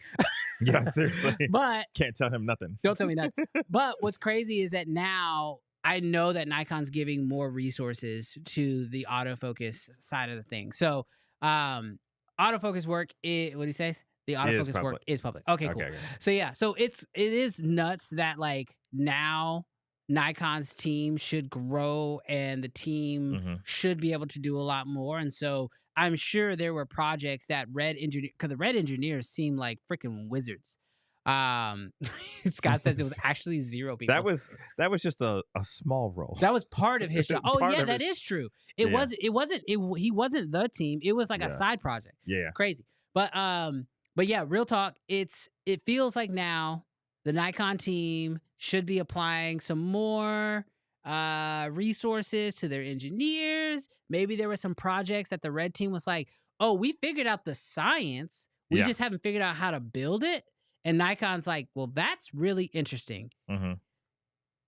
Yeah, seriously. But can't tell him nothing. Don't tell me nothing. But what's crazy is that now I know that Nikon's giving more resources to the autofocus side of the thing. So, autofocus work, what do you say? The autofocus work is public. Okay, cool. Okay. So yeah, so it is nuts that like now Nikon's team should grow and the team should be able to do a lot more. And so I'm sure there were projects that because the Red engineers seem like freaking wizards. Scott says it was actually 0 people. That was just a small role. That was part of his job. Oh yeah, that is true. He wasn't the team. It was like a side project. Yeah. Crazy. But yeah, real talk, it feels like now the Nikon team should be applying some more resources to their engineers. Maybe there were some projects that the Red team was like, oh, we figured out the science. We just haven't figured out how to build it. And Nikon's like, well, that's really interesting.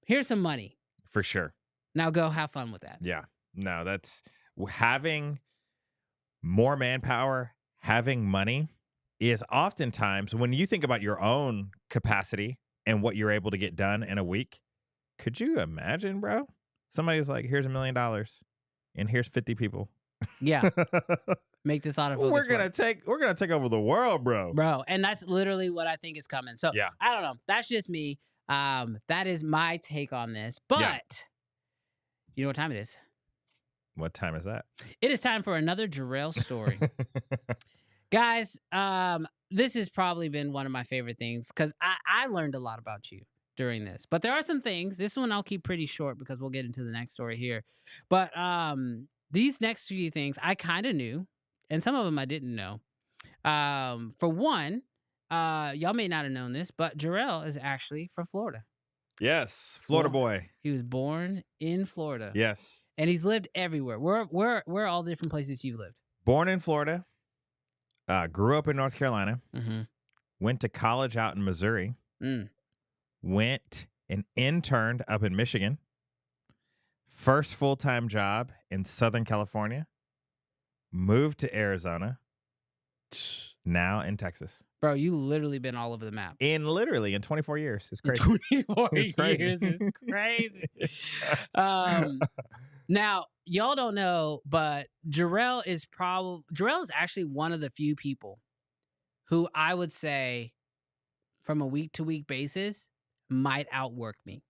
Here's some money. For sure. Now go have fun with that. Yeah. No, that's having more manpower, having money is oftentimes when you think about your own capacity and what you're able to get done in a week. Could you imagine, bro? Somebody's like, here's $1 million and here's 50 people. Yeah. Make this autofocus. We're gonna take over the world, bro. And that's literally what I think is coming. So yeah. I don't know. That's just me. That is my take on this. But you know what time it is? What time is that? It is time for another Jarrell story. Guys, this has probably been one of my favorite things because I learned a lot about you during this. But there are some things. This one I'll keep pretty short because we'll get into the next story here. But these next few things I kind of knew, and some of them I didn't know. For one, y'all may not have known this, but Jarrell is actually from Florida. Yes, Florida boy. He was born in Florida. Yes. And he's lived everywhere. Where are all the different places you've lived? Born in Florida. Grew up in North Carolina. Mm-hmm. Went to college out in Missouri. Went and interned up in Michigan. First full-time job in Southern California. Moved to Arizona. Now in Texas. Bro, you literally been all over the map. In 24 years. It's crazy. 24 It's crazy. years is crazy. Now, y'all don't know, but Jarrell is actually one of the few people who I would say from a week-to-week basis might outwork me.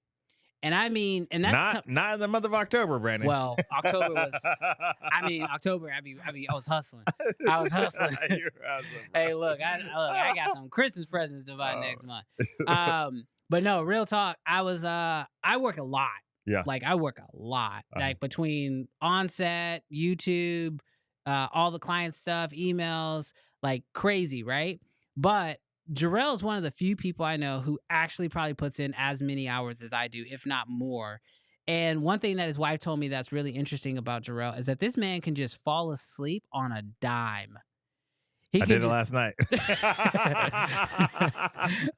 And I mean, and that's not in the month of October, Brandon. Well, October was. October. I was hustling. I was hustling. Hey, look, I got some Christmas presents to buy next month. But no, real talk. I work a lot. Yeah, like I work a lot. Like between onset, YouTube, all the client stuff, emails, like crazy, right? But Jarrell is one of the few people I know who actually probably puts in as many hours as I do, if not more. And one thing that his wife told me that's really interesting about Jarrell is that this man can just fall asleep on a dime. I did it last night.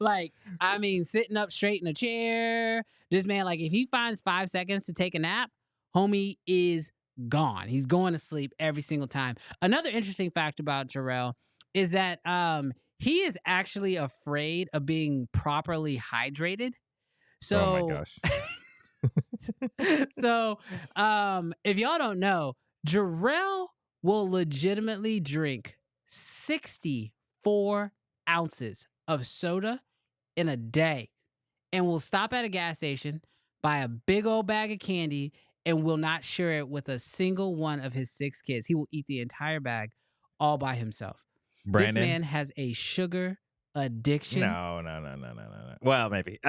Like, I mean, sitting up straight in a chair. This man, like, if he finds 5 seconds to take a nap, homie is gone. He's going to sleep every single time. Another interesting fact about Jarrell is that he is actually afraid of being properly hydrated. So, oh my gosh. So, if y'all don't know, Jarrell will legitimately drink 64 ounces of soda in a day and will stop at a gas station, buy a big old bag of candy, and will not share it with a single one of his 6 kids. He will eat the entire bag all by himself. Brandon, this man has a sugar addiction. No. Well, maybe.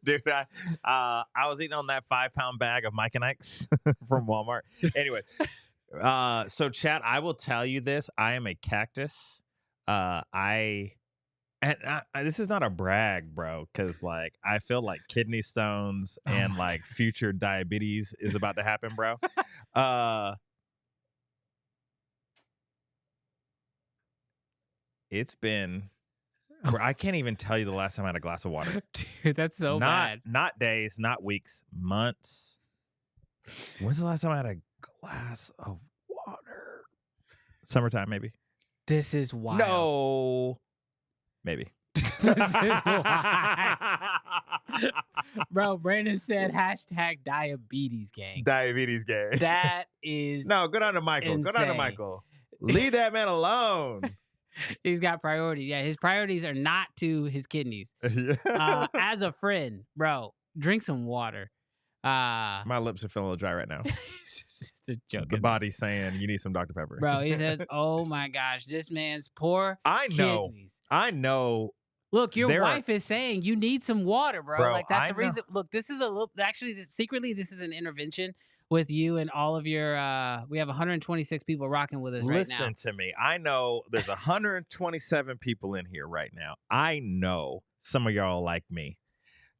Dude, I was eating on that 5-pound bag of Mike and Ike's from Walmart. Anyway, so chat, I will tell you this. I am a cactus. This is not a brag, bro, because like I feel like kidney stones and like future diabetes is about to happen, bro. It's been, I can't even tell you the last time I had a glass of water. Dude, that's so bad. Not days, not weeks, months. When's the last time I had a glass of water? Summertime, maybe. This is wild. No. Maybe. This is wild. Bro, Brandon said #diabetes gang. Diabetes gang. That is no, go down to Michael. insane. Go down to Michael. Leave that man alone. He's got priorities. Yeah, his priorities are not to his kidneys. As a friend, bro, drink some water. My lips are feeling a little dry right now. It's a joke. The body's saying you need some Dr. Pepper. Bro, he says, oh my gosh, this man's poor kidneys. I know. Look, your wife is saying you need some water, bro. Like that's the reason. Look, this is a little. Actually, secretly, this is an intervention with you and all of your. We have 126 people rocking with us right now. Listen to me. I know there's 127 people in here right now. I know some of y'all like me.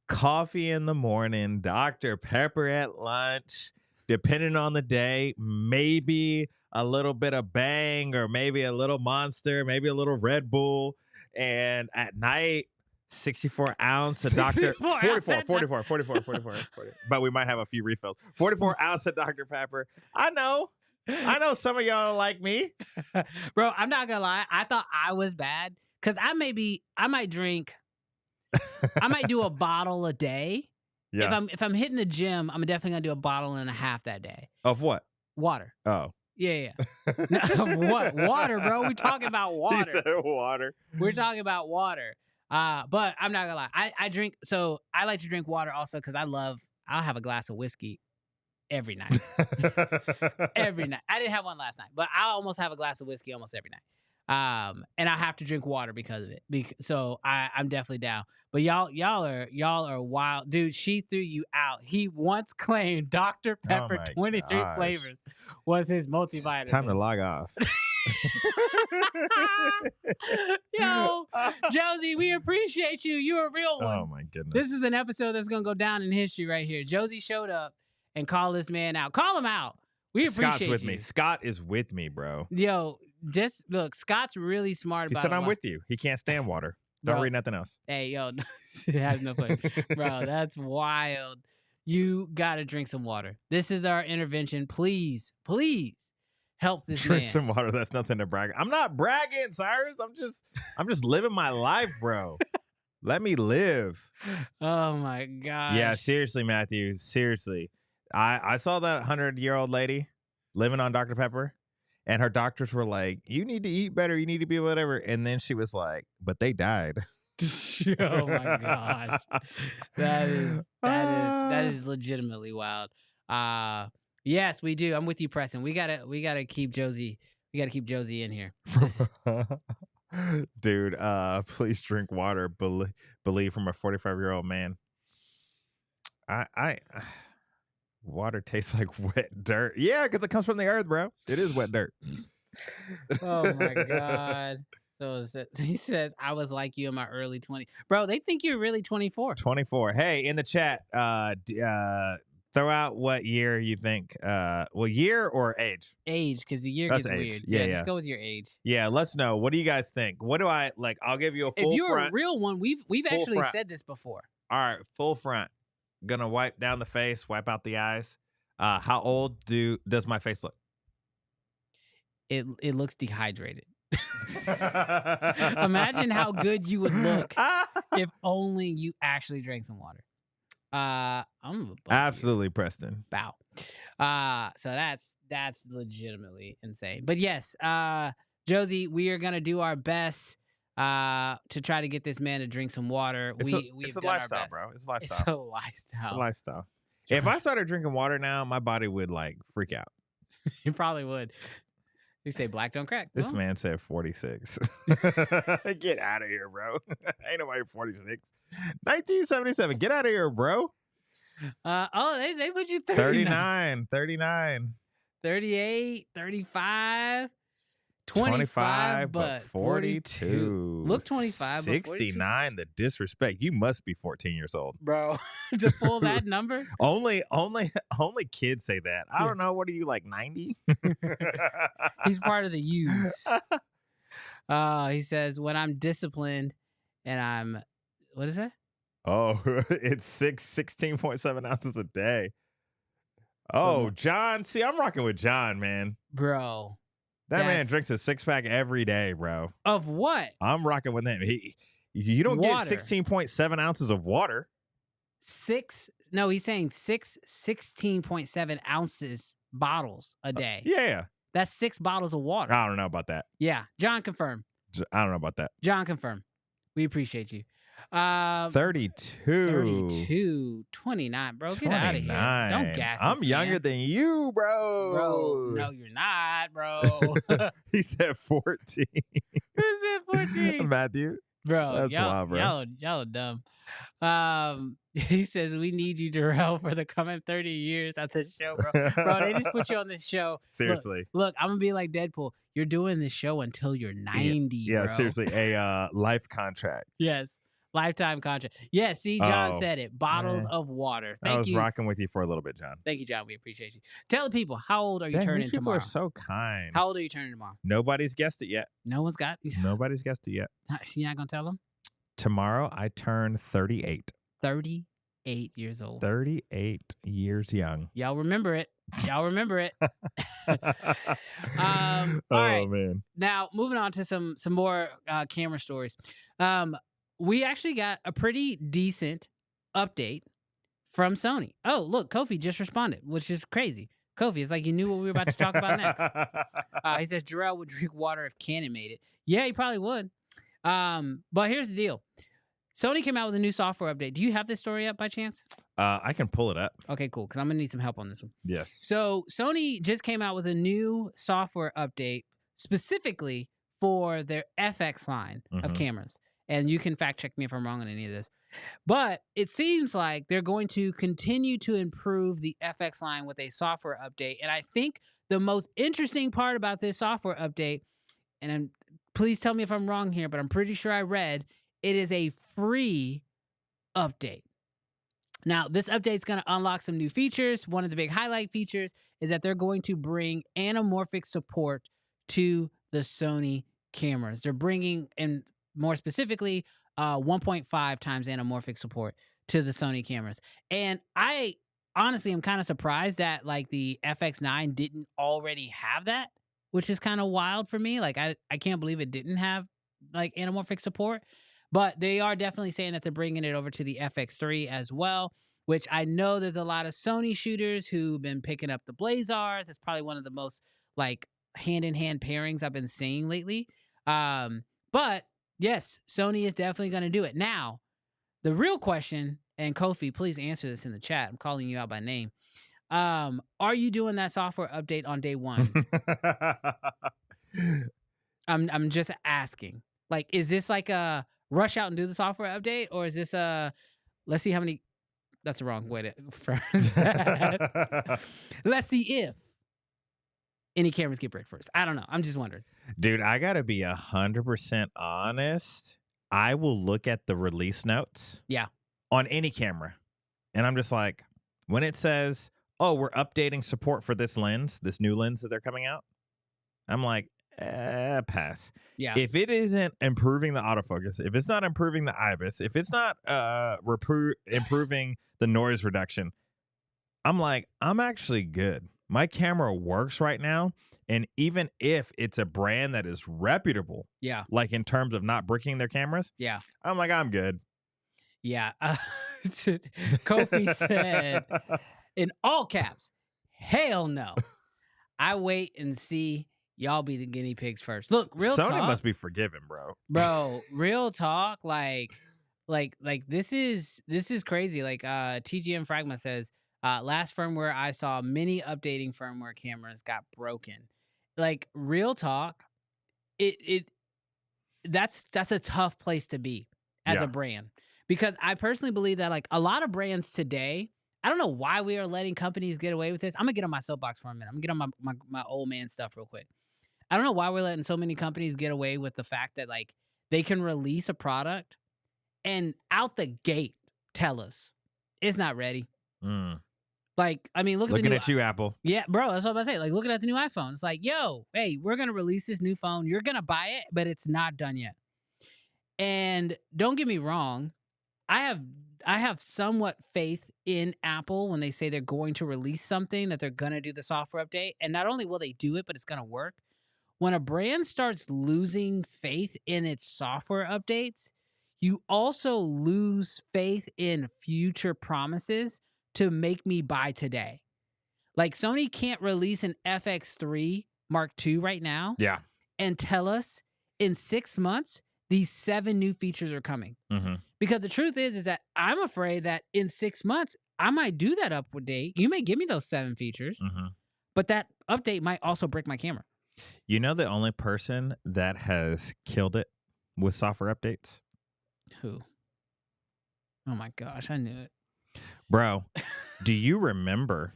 Coffee in the morning, Dr. Pepper at lunch, depending on the day, maybe a little bit of Bang or maybe a little Monster, maybe a little Red Bull. And at night, 64 ounce of Dr. 44. But we might have a few refills. 44 ounce of Dr. Pepper. I know some of y'all like me. Bro, I'm not gonna lie. I thought I was bad because I might do a bottle a day. Yeah. If I'm hitting the gym, I'm definitely gonna do a bottle and a half that day. Of what? Water. Oh. Yeah. No, what? Water, bro. We're talking about water. He said water. We're talking about water. But I'm not gonna lie. I drink. So I like to drink water also because I'll have a glass of whiskey every night. Every night. I didn't have one last night, but I almost have a glass of whiskey almost every night. And I have to drink water because of it. So I'm definitely down. But y'all are wild, dude. She threw you out. He once claimed Dr. Pepper 23 flavors was his multivitamin. It's time to log off. Yo, Josie, we appreciate you. You're a real one. Oh my goodness. This is an episode that's gonna go down in history right here. Josie showed up and called this man out. Call him out. We appreciate Scott's with you. me. Scott is with me, bro. Yo, just look, Scott's really smart about it. He said, I'm with you. He can't stand water. Don't read nothing else. Hey, yo, it has no fun. Bro, that's wild. You got to drink some water. This is our intervention. Please help this Drink man. some water. That's nothing to brag. I'm not bragging, Cyrus. I'm just living my life, bro. Let me live. Oh my gosh. Yeah, seriously, Matthew. Seriously. I saw that 100-year-old lady living on Dr. Pepper, and her doctors were like, you need to eat better. You need to be whatever. And then she was like, but they died. Oh my gosh. That is legitimately wild. Yes, we do. I'm with you, Preston. We gotta keep Josie. We gotta keep Josie in here. Dude, please drink water. Believe from a 45-year-old man. Water tastes like wet dirt. Yeah, because it comes from the earth, bro. It is wet dirt. Oh my God. So he says, I was like you in my early 20s. Bro, they think you're really 24. 24. Hey, in the chat, throw out what year you think. Year or age? Age, because the year gets weird. Yeah, just go with your age. Yeah, let's know. What do you guys think? What do I like? I'll give you a full front. If you're a real one, we've actually said this before. All right, full front. Gonna wipe down the face, wipe out the eyes. How old does my face look? It looks dehydrated. Imagine how good you would look if only you actually drank some water. I'm absolutely Preston. Bow. So that's legitimately insane. But yes, Josie, we are gonna do our best to try to get this man to drink some water. It's a lifestyle, bro. It's a lifestyle. It's a lifestyle. If I started drinking water now, my body would like freak out. You probably would. You say black don't crack. This man said 46. Get out of here, bro. Ain't nobody 46. 1977. Get out of here, bro. They put you 39. 38, 35. 25, but 42. Look 25, 69, the disrespect. You must be 14 years old. Bro, just pull that number. Only kids say that. I don't know. What are you, like 90? He's part of the youths. He says, when I'm disciplined and I'm, what is that? Oh, it's 16.7 ounces a day. Oh, John. See, I'm rocking with John, man. Bro. That man drinks a 6-pack every day, bro. Of what? I'm rocking with him. You don't get 16.7 ounces of water. No, he's saying 16.7 ounces bottles a day. Yeah. That's 6 bottles of water. I don't know about that. Yeah. John, confirm. I don't know about that. John, confirm. We appreciate you. 32. 29, bro. Get out of here. Don't gas I'm younger than you, bro. Bro, no, you're not, bro. He said 14. Who said 14? Matthew. Bro, that's wild, bro. Y'all are dumb. He says, we need you, Jarrell, for the coming 30 years at the show, bro. Bro, they just put you on this show. Seriously. Look, I'm going to be like Deadpool. You're doing this show until you're 90, yeah, bro. Seriously. A life contract. Yes. Lifetime contract. Yeah, see, John said it. Bottles of water. Thank you. I was rocking with you for a little bit, John. Thank you, John. We appreciate you. Tell the people, how old are you turning these people tomorrow? Are so kind. How old are you turning tomorrow? Nobody's guessed it yet. No one's got these. Nobody's guessed it yet. You're not going to tell them? Tomorrow, I turn 38. 38 years old. 38 years young. Y'all remember it. All right. Man. Now, moving on to some more camera stories. We actually got a pretty decent update from Sony. Oh, look, Kofi just responded, which is crazy. Kofi, it's like you knew what we were about to talk about next. He says Jarell would drink water if Canon made it. Yeah, he probably would. But here's the deal. Sony came out with a new software update. Do you have this story up by chance? I can pull it up. Okay, cool. Because I'm gonna need some help on this one. Yes. So Sony just came out with a new software update specifically for their FX line of cameras. And you can fact check me if I'm wrong on any of this. But it seems like they're going to continue to improve the FX line with a software update. And I think the most interesting part about this software update, and please tell me if I'm wrong here, but I'm pretty sure I read it is a free update. Now, this update is going to unlock some new features. One of the big highlight features is that they're going to bring anamorphic support to the Sony cameras. They're bringing, and more specifically, 1.5 times anamorphic support to the Sony cameras. And I honestly am kind of surprised that like the FX9 didn't already have that, which is kind of wild for me. Like I can't believe it didn't have like anamorphic support. But they are definitely saying that they're bringing it over to the FX3 as well, which I know there's a lot of Sony shooters who've been picking up the Blazars. It's probably one of the most like hand-in-hand pairings I've been seeing lately. But yes, Sony is definitely going to do it. Now, the real question, and Kofi, please answer this in the chat. I'm calling you out by name. Are you doing that software update on day one? I'm just asking. Like, is this like a rush out and do the software update, or is this let's see how many? That's the wrong way to phrase that. Let's see if any cameras get bricked first. I don't know. I'm just wondering. Dude, I gotta be 100% honest. I will look at the release notes. Yeah. On any camera, and I'm just like, when it says, "Oh, we're updating support for this lens, this new lens that they're coming out," I'm like, pass. Yeah. If it isn't improving the autofocus, if it's not improving the IBIS, if it's not improving the noise reduction, I'm like, I'm actually good. My camera works right now. And even if it's a brand that is reputable, yeah, like in terms of not bricking their cameras, yeah, I'm like, I'm good. Yeah. Kofi said in all caps, hell no. I wait and see. Y'all be the guinea pigs first. Look, real Sony talk. must be forgiven, bro. Bro, real talk. Like this is crazy. Like TGM Fragma says, last firmware I saw, many updating firmware cameras got broken. Like real talk, that's a tough place to be as a brand. Because I personally believe that like a lot of brands today, I don't know why we are letting companies get away with this. I'm gonna get on my soapbox for a minute. I'm gonna get on my old man stuff real quick. I don't know why we're letting so many companies get away with the fact that like they can release a product and out the gate tell us it's not ready. Like, I mean, looking at you, Apple. Yeah, bro, that's what I'm about to say. Like, looking at the new iPhone. It's like, yo, hey, we're gonna release this new phone. You're gonna buy it, but it's not done yet. And don't get me wrong, I have somewhat faith in Apple when they say they're going to release something, that they're gonna do the software update. And not only will they do it, but it's gonna work. When a brand starts losing faith in its software updates, you also lose faith in future promises to make me buy today. Like Sony can't release an FX3 Mark II right now and tell us in 6 months these 7 new features are coming. Because the truth is that I'm afraid that in 6 months, I might do that update. You may give me those 7 features, but that update might also break my camera. You know the only person that has killed it with software updates? Who? Oh my gosh, I knew it. Bro, do you remember,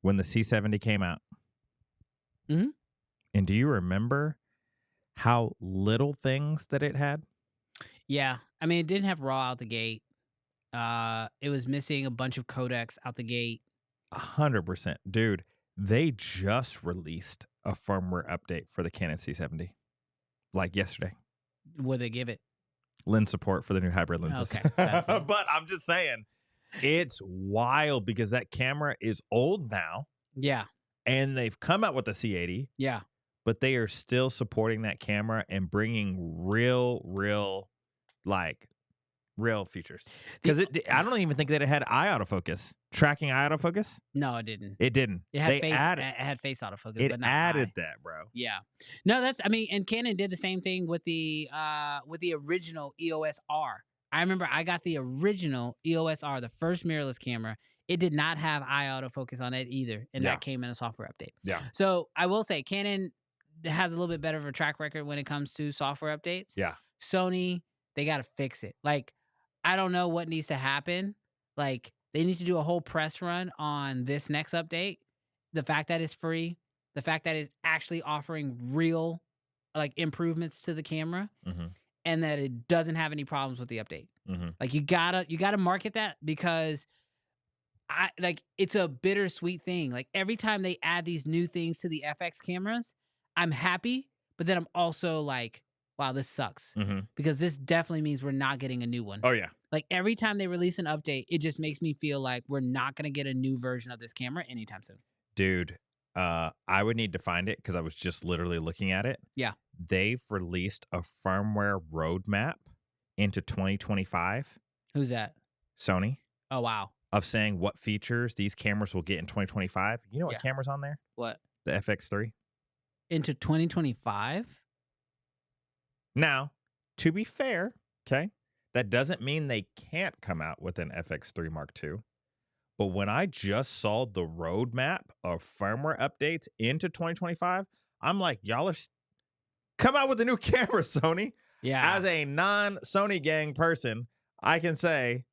when the C70 came out? And do you remember how little things that it had? Yeah. I mean, it didn't have RAW out the gate. It was missing a bunch of codecs out the gate. 100%. Dude, they just released a firmware update for the Canon C70. Like yesterday. Would they give it? Lens support for the new hybrid lenses. Okay. But I'm just saying, it's wild because that camera is old now. Yeah. And they've come out with the C80. Yeah. But they are still supporting that camera and bringing real features. Because I don't even think that it had eye autofocus. Tracking eye autofocus? No, it didn't. It didn't. It had face autofocus. It but not added eye. that, bro. Yeah. No, and Canon did the same thing with the original EOS R. I remember I got the original EOS R, the first mirrorless camera. It did not have eye autofocus on it either, and Yeah. that came in a software update. Yeah. So I will say Canon has a little bit better of a track record when it comes to software updates. Yeah. Sony, they got to fix it. Like, I don't know what needs to happen. Like, they need to do a whole press run on this next update. The fact that it's free, the fact that it's actually offering real, like, improvements to the camera, Mm-hmm. and that it doesn't have any problems with the update. Mm-hmm. Like, you gotta market that, because it's a bittersweet thing. Like, every time they add these new things to the FX cameras, I'm happy, but then I'm also like, wow, this sucks. Mm-hmm. Because this definitely means we're not getting a new one. Oh yeah. Like, every time they release an update, it just makes me feel like we're not going to get a new version of this camera anytime soon. Dude, I would need to find it because I was just literally looking at it. Yeah. They've released a firmware roadmap into 2025. Who's that? Sony. Oh, wow. Of saying what features these cameras will get in 2025. You know what camera's on there? What? The FX3. Into 2025? Now, to be fair, okay, that doesn't mean they can't come out with an FX3 Mark II. But when I just saw the roadmap of firmware updates into 2025, I'm like, y'all are come out with a new camera, Sony. Yeah. As a non-Sony gang person, I can say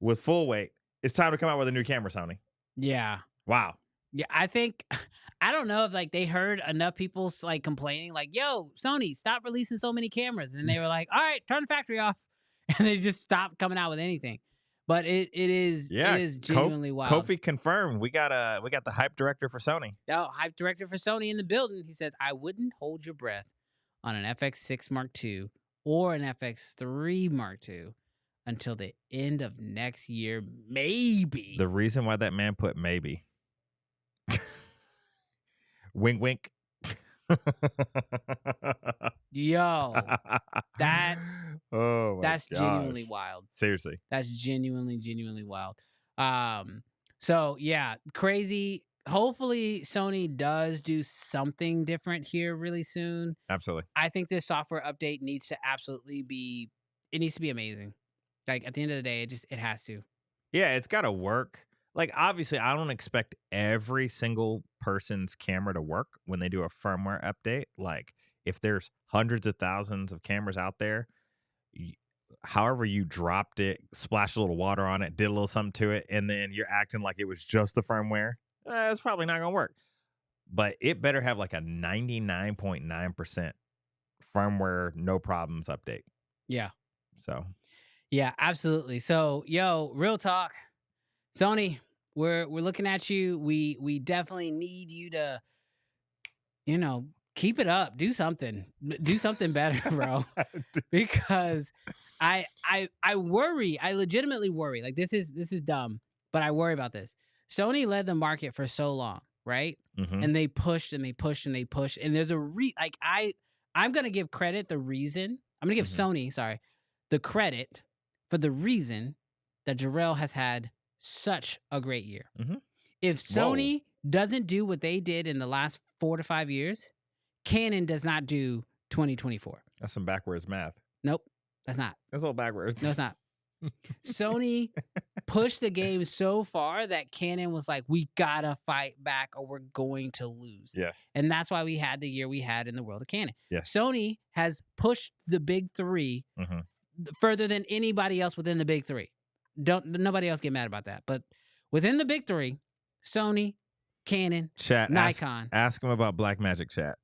with full weight, it's time to come out with a new camera, Sony. Yeah. Wow. Yeah, I think, I don't know if like they heard enough people like complaining, like, yo, Sony, stop releasing so many cameras. And they were like, all right, turn the factory off. And they just stopped coming out with anything. But it is genuinely wild. Kofi confirmed. We got the hype director for Sony. Oh, hype director for Sony in the building. He says, I wouldn't hold your breath on an FX6 Mark II or an FX3 Mark II until the end of next year, maybe. The reason why that man put maybe. Wink, wink. Yo, that's genuinely wild. Seriously, that's genuinely wild. So yeah, crazy. Hopefully Sony does do something different here really soon. Absolutely. I think this software update needs to absolutely be. It needs to be amazing. Like, at the end of the day, it has to. Yeah, it's got to work. Like, obviously, I don't expect every single person's camera to work when they do a firmware update. Like, if there's hundreds of thousands of cameras out there, however you dropped it, splashed a little water on it, did a little something to it, and then you're acting like it was just the firmware, it's probably not going to work. But it better have like a 99.9% firmware, no problems update. Yeah. So. Yeah, absolutely. So, yo, real talk. Sony, we're looking at you. We definitely need you to, keep it up. Do something. Do something better, bro. Because I worry. I legitimately worry. Like, this is dumb, but I worry about this. Sony led the market for so long, right? Mm-hmm. And they pushed and they pushed and they pushed. And there's I'm gonna give credit the reason. I'm gonna give Sony, the credit for the reason that Jarell has had such a great year. Mm-hmm. If Sony doesn't do what they did in the last 4 to 5 years, Canon does not do 2024. That's some backwards math. Nope, that's not. That's a little backwards. No, it's not. Sony pushed the game so far that Canon was like, we gotta fight back or we're going to lose. Yes. And that's why we had the year we had in the world of Canon. Yes. Sony has pushed the big three further than anybody else within the big three. Nobody else get mad about that. But within the big three, Sony, Canon, Nikon. Ask them about Blackmagic, chat.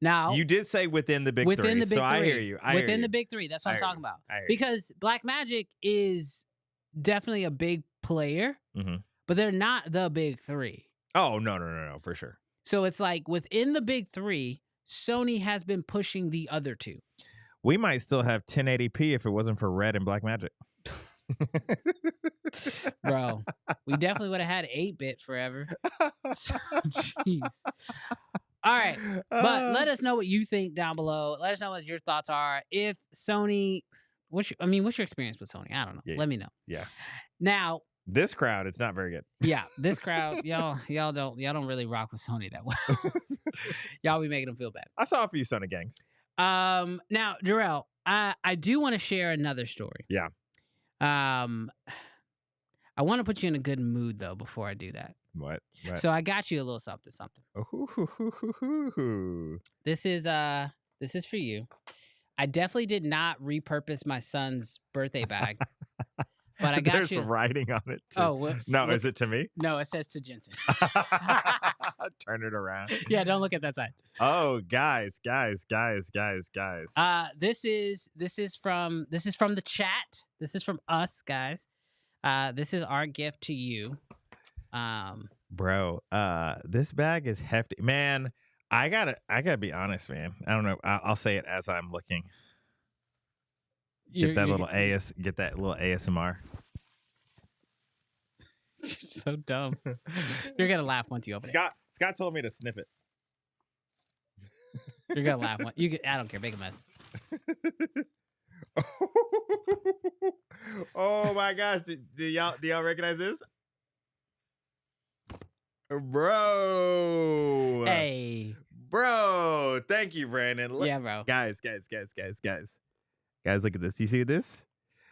Now, you did say within the big three, so I hear you. Within the big three, that's what I'm talking about. Because Blackmagic is definitely a big player, but they're not the big three. Oh, no, for sure. So it's like within the big three, Sony has been pushing the other two. We might still have 1080p if it wasn't for Red and Blackmagic. Bro, we definitely would have had 8-bit forever. Jeez. All right, but let us know what you think down below. Let us know what your thoughts are. If Sony, what's your experience with Sony? I don't know. Yeah, let me know. Yeah. Now, this crowd, it's not very good. Yeah, this crowd, y'all don't really rock with Sony that well. Y'all be making them feel bad. I saw a few Sony gangs. Now, Jarrell, I do want to share another story. Yeah. I want to put you in a good mood though before I do that. What? So I got you a little something. Ooh. This is for you. I definitely did not repurpose my son's birthday bag, but I got There's you. writing on it too. Oh, whoops! No, Look, is it to me? No, it says to Jensen. Turn it around. Yeah, don't look at that side. Oh, guys. This is from the chat. This is from us, guys. This is our gift to you. Bro, this bag is hefty, man. I gotta be honest, man. I don't know. I'll say it as I'm looking. Get that little ASMR. You're so dumb. You're gonna laugh once you open it. Scott told me to sniff it. You're gonna laugh. I don't care. Make a mess. Oh my gosh! Do y'all recognize this, bro? Hey, bro. Thank you, Brandon. Look, yeah, bro. Guys, look at this. You see this?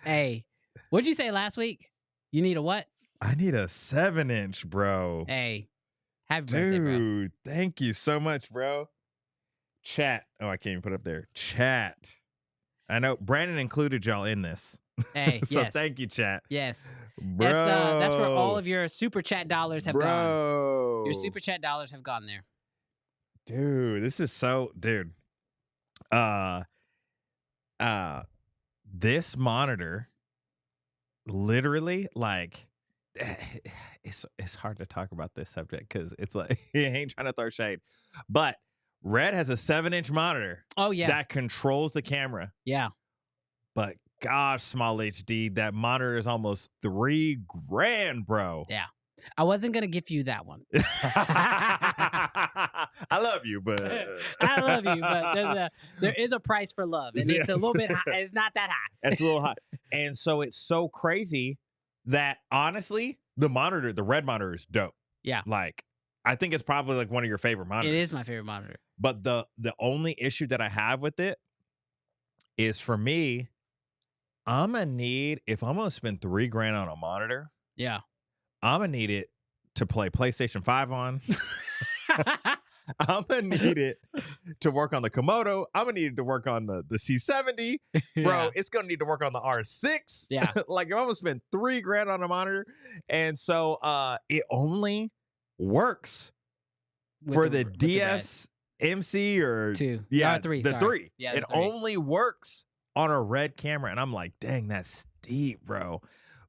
Hey, what'd you say last week? You need a what? I need a 7-inch, bro. Hey, happy birthday, bro. Dude, thank you so much, bro. Chat. Oh, I can't even put up there. Chat. I know Brandon included y'all in this. Hey, so yes. Thank you, chat. Yes. Bro. That's where all of your super chat dollars have gone. Your super chat dollars have gone there. Dude, this is so this monitor literally, like, it's hard to talk about this subject because it's like he ain't trying to throw shade, but Red has a 7-inch monitor. Oh yeah, that controls the camera. Yeah, but gosh, small HD, that monitor is almost $3,000, bro. Yeah, I wasn't gonna give you that one. I love you, but there is a price for love, and it's a little bit high. It's not that high. It's a little high, and so it's so crazy that honestly, the red monitor is dope. Yeah, like I think it's probably like one of your favorite monitors. It is my favorite monitor. But the only issue that I have with it is, for me, I'm gonna need, if I'm gonna spend $3,000 on a monitor, yeah, I'm gonna need it to play PlayStation 5 on. I'm gonna need it to work on the Komodo. I'm gonna need it to work on the C70. Bro, it's gonna need to work on the R6. Yeah. Like if I'm gonna spend $3,000 on a monitor. And so it only works for the DS MC or 2. Yeah, R3, the 3. Yeah, it only works on a Red camera. And I'm like, dang, that's steep, bro.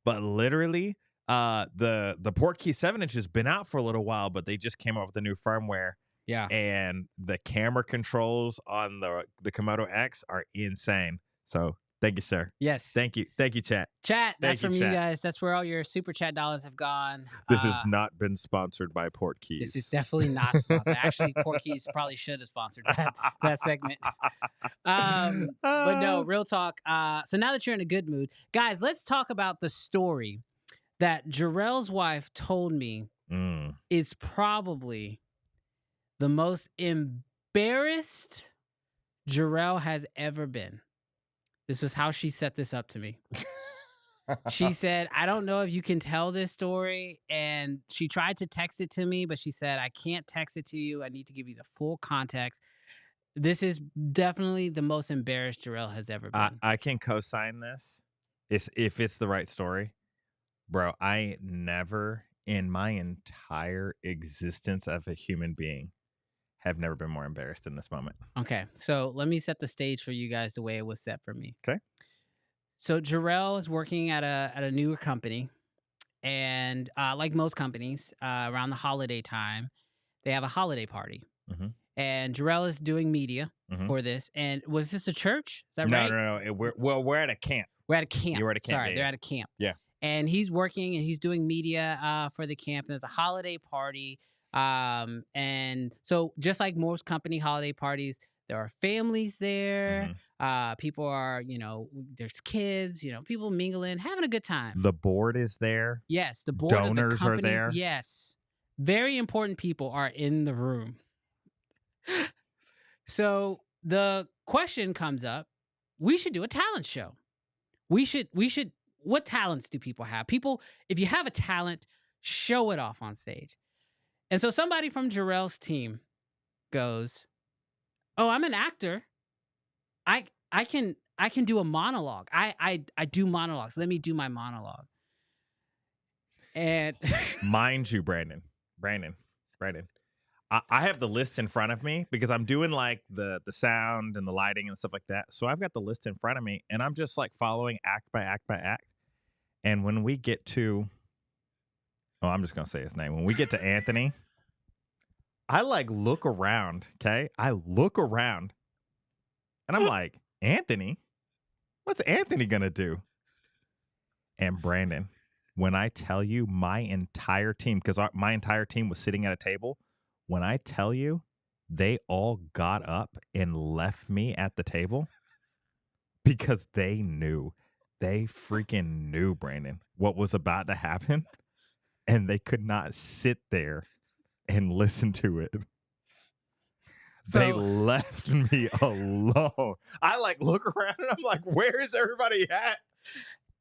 But literally, the Portkey 7-inch has been out for a little while, but they just came out with a new firmware. Yeah. And the camera controls on the Komodo X are insane. So thank you, sir. Yes. Thank you, chat. Chat, that's from you guys. That's where all your super chat dollars have gone. This has not been sponsored by Portkeys. This is definitely not sponsored. Actually, Portkeys probably should have sponsored that segment. But no, real talk. So now that you're in a good mood, guys, let's talk about the story that Jarrell's wife told me is probably the most embarrassed Jarrell has ever been. This was how she set this up to me. She said, I don't know if you can tell this story. And she tried to text it to me, but she said, I can't text it to you. I need to give you the full context. This is definitely the most embarrassed Jarrell has ever been. I can co-sign this if it's the right story. Bro, I never in my entire existence of a human being have never been more embarrassed in this moment. Okay, so let me set the stage for you guys the way it was set for me. Okay. So Jarrell is working at a newer company, and like most companies, around the holiday time, they have a holiday party. Mm-hmm. And Jarrell is doing media for this. And was this a church? Is that right? No. We're at a camp. We're at a camp. You're at a camp. Sorry, they're at a camp. Yeah. And he's working and he's doing media for the camp. And there's a holiday party. And so just like most company holiday parties, there are families there. People are, there's kids, people mingling, having a good time. The board is there. Yes, the board Donors of the company, are there. Yes. Very important people are in the room. So the question comes up, we should do a talent show. We should, what talents do people have? People, if you have a talent, show it off on stage. And so somebody from Jarrell's team goes, oh, I'm an actor. I can do a monologue. I do monologues. Let me do my monologue. And mind you, Brandon, I have the list in front of me because I'm doing like the sound and the lighting and stuff like that. So I've got the list in front of me and I'm just like following act by act by act. And when we get to, I'm just going to say his name. When we get to Anthony, I like look around. Okay. I look around and I'm like, Anthony, what's Anthony going to do? And Brandon, when I tell you my entire team, because my entire team was sitting at a table, when I tell you they all got up and left me at the table because they freaking knew, Brandon, what was about to happen, and they could not sit there and listen to it. So, they left me alone. I like look around and I'm like, where is everybody at?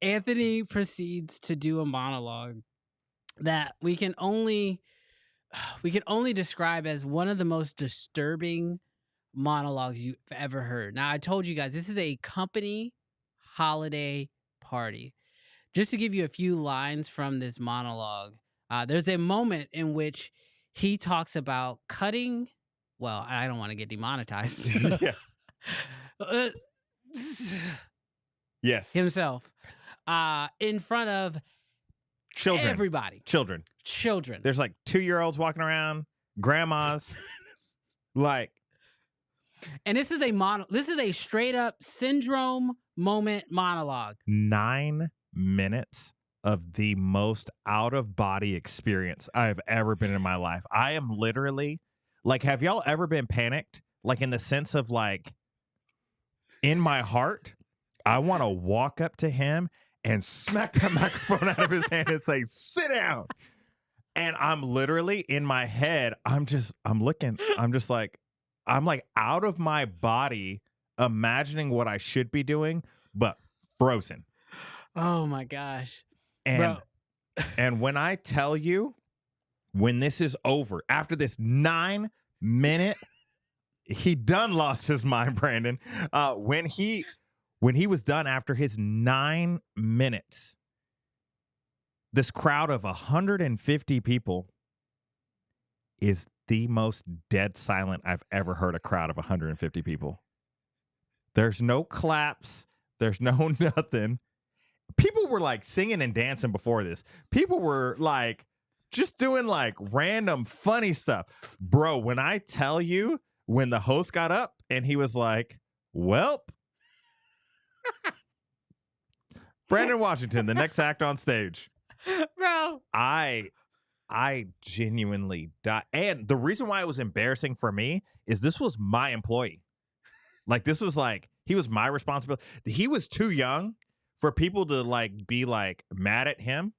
Anthony proceeds to do a monologue that we can only describe as one of the most disturbing monologues you've ever heard. Now, I told you guys, this is a company holiday party. Just to give you a few lines from this monologue, there's a moment in which he talks about cutting. Well, I don't want to get demonetized. Yes. Himself. In front of children. Everybody. Children. There's like 2-year-olds walking around, grandmas. Like. And this is a straight up syndrome moment monologue. 9 minutes of the most out of body experience I've ever been in my life. I am literally like, have y'all ever been panicked? Like in the sense of like, in my heart, I want to walk up to him and smack the microphone out of his hand and say, sit down. And I'm literally in my head. I'm like out of my body, imagining what I should be doing, but frozen. Oh my gosh. And when I tell you, when this is over, after this 9-minute, he done lost his mind, Brandon. When he was done after his 9 minutes, this crowd of 150 people is the most dead silent I've ever heard a crowd of 150 people. There's no claps. There's no nothing. People were like singing and dancing before this. People were like just doing like random funny stuff. Bro, when I tell you, when the host got up and he was like, welp, Brandon Washington, the next act on stage. Bro. I genuinely died. And the reason why it was embarrassing for me is this was my employee. Like, this was like, he was my responsibility. He was too young for people to like be like mad at him.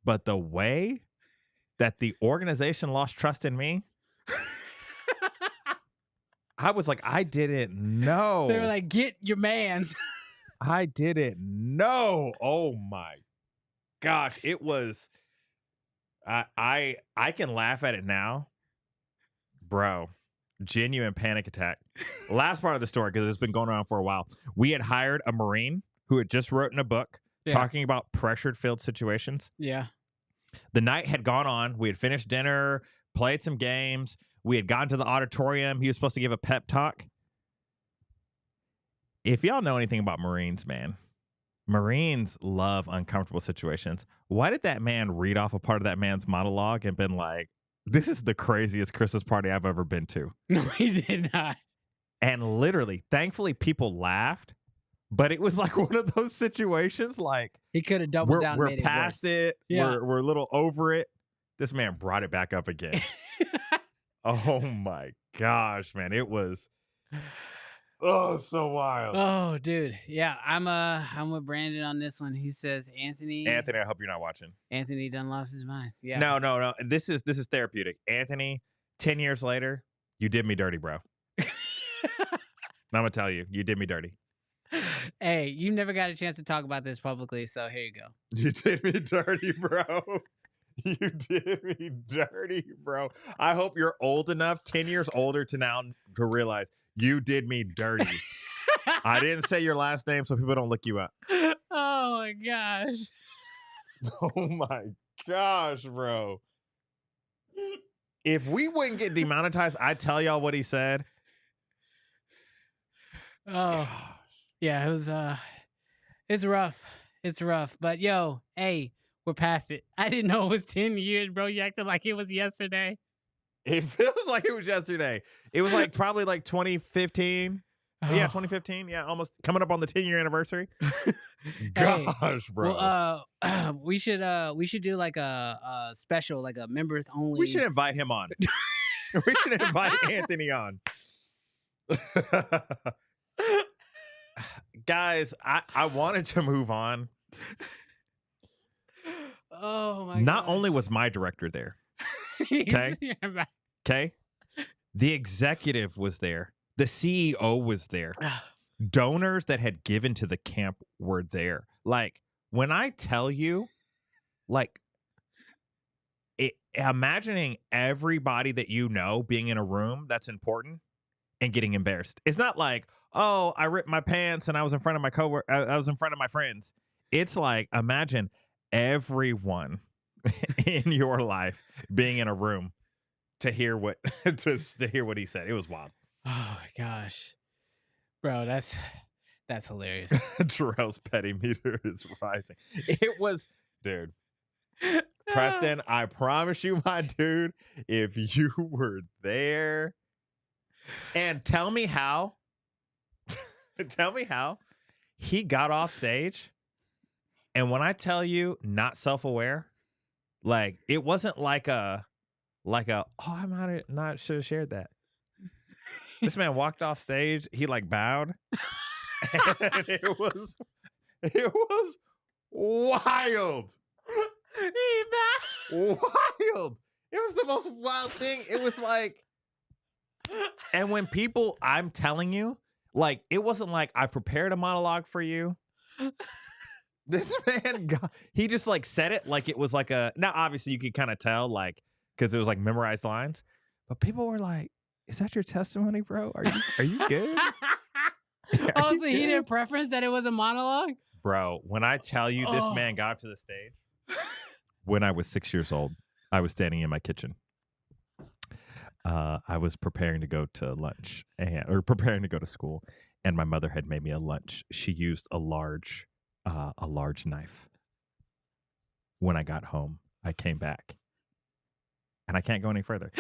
But the way that the organization lost trust in me, I was like, I didn't know. They were like, get your mans. I didn't know. Oh my gosh. It was, I can laugh at it now. Bro, genuine panic attack. Last part of the story, because it's been going around for a while. We had hired a Marine who had just written a book talking about pressured-filled situations. Yeah. The night had gone on. We had finished dinner, played some games. We had gone to the auditorium. He was supposed to give a pep talk. If y'all know anything about Marines, man, Marines love uncomfortable situations. Why did that man read off a part of that man's monologue and been like, this is the craziest Christmas party I've ever been to? No, he did not. And literally, thankfully, people laughed. But it was like one of those situations like he could have doubled down. We're past it. Yeah. We're a little over it. This man brought it back up again. Oh my gosh, man. It was so wild. Oh, dude. Yeah, I'm with Brandon on this one. He says Anthony, I hope you're not watching. Anthony done lost his mind. Yeah. No. This is therapeutic. Anthony, 10 years later, you did me dirty, bro. I'm gonna tell you, you did me dirty. Hey, you never got a chance to talk about this publicly, so here you go. You did me dirty, bro. You did me dirty, bro. I hope you're old enough, 10 years older to now to realize you did me dirty. I didn't say your last name so people don't look you up. Oh my gosh. Oh my gosh, bro. If we wouldn't get demonetized, I'd tell y'all what he said. Oh, yeah, it was it's rough. It's rough. But yo, hey, we're past it. I didn't know it was 10 years, bro. You acted like it was yesterday. It feels like it was yesterday. It was like probably like 2015. Oh. Yeah, 2015. Yeah, almost coming up on the 10-year anniversary. Gosh, bro. Well, we should do like a special, like a members only. We should invite him on. We should invite Anthony on. Guys, I wanted to move on. Oh my! Not only was my director there, okay, okay, the executive was there, the CEO was there, donors that had given to the camp were there. Like when I tell you, like, imagining everybody that you know being in a room that's important and getting embarrassed. It's not like, oh, I ripped my pants and I was in front of my coworker. I was in front of my friends. It's like, imagine everyone in your life being in a room to hear what to hear what he said. It was wild. Oh my gosh, bro, that's hilarious. Jarrell's petty meter is rising. It was, dude. Preston, I promise you, my dude, if you were there, and tell me how he got off stage. And when I tell you not self-aware, like it wasn't like a oh, I might not should have shared that. This man walked off stage, he like bowed. And it was wild. Wild. It was the most wild thing. It was like, and when people, I'm telling you, like, it wasn't like I prepared a monologue for you. This man, he just like said it like it was like a, now obviously you could kind of tell, like, because it was like memorized lines, but people were like, is that your testimony, bro? Are you good? Oh, so he didn't preference that it was a monologue? Bro, when I tell you this man got up to the stage, when I was 6 years old, I was standing in my kitchen. I was preparing to go to lunch or preparing to go to school, and my mother had made me a lunch. She used a large knife. When I got home, I came back, and I can't go any further.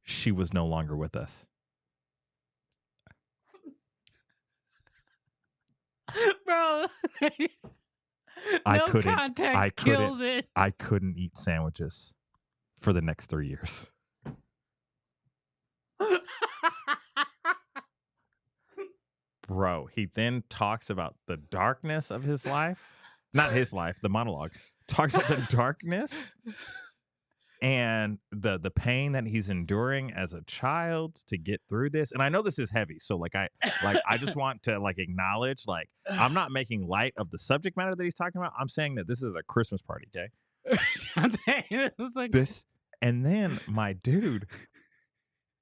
She was no longer with us. Bro, I couldn't eat sandwiches for the next 3 years. Bro, he then talks about the darkness of his life. Not his life, the monologue. Talks about the darkness and the pain that he's enduring as a child to get through this. And I know this is heavy, so I just want to like acknowledge, like, I'm not making light of the subject matter that he's talking about. I'm saying that this is a Christmas party, okay? This, and then my dude,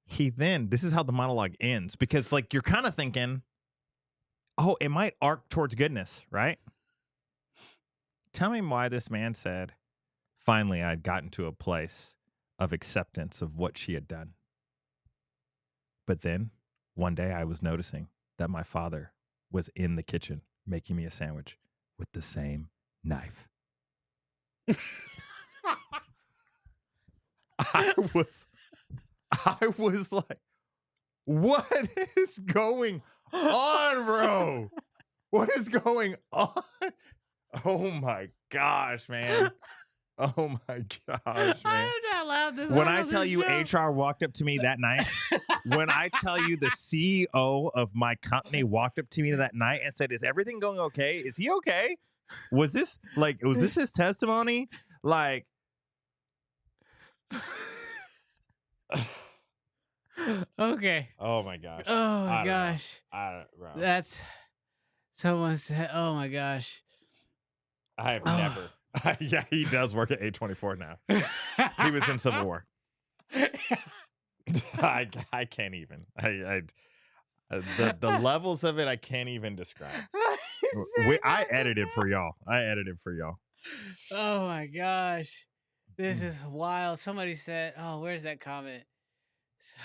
this is how the monologue ends, because like you're kind of thinking, oh, it might arc towards goodness, right? Tell me why this man said, finally, I'd gotten to a place of acceptance of what she had done. But then one day I was noticing that my father was in the kitchen making me a sandwich with the same knife. I was like, what is going on, bro? What is going on? Oh my gosh, man. Oh my gosh, man. I'm not allowed this. When I tell you HR walked up to me that night, when I tell you the CEO of my company walked up to me that night and said, is everything going okay? Is he okay? Was this his testimony? Like, Okay. Oh my gosh. Oh my I don't know. gosh. Bro. That's someone said. Oh my gosh. I have Oh. never. Yeah, he does work at A24 now. He was in Civil War. I can't even. The levels of it I can't even describe. I edited for y'all. Oh my gosh. This is wild. Somebody said, oh, where's that comment?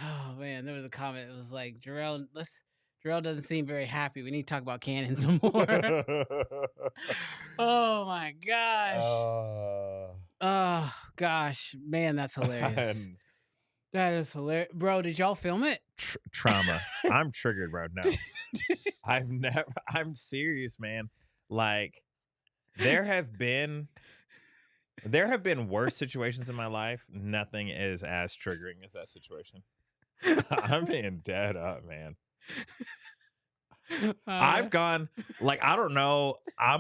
Oh man, there was a comment. It was like, Jarell doesn't seem very happy. We need to talk about Canon some more. Oh my gosh. Oh gosh. Man, that's hilarious. That is hilarious. Bro, did y'all film it? Trauma. I'm triggered right now. I'm serious, man. Like, there have been worse situations in my life. Nothing is as triggering as that situation. I'm being dead up, man. I've gone, like, I don't know. I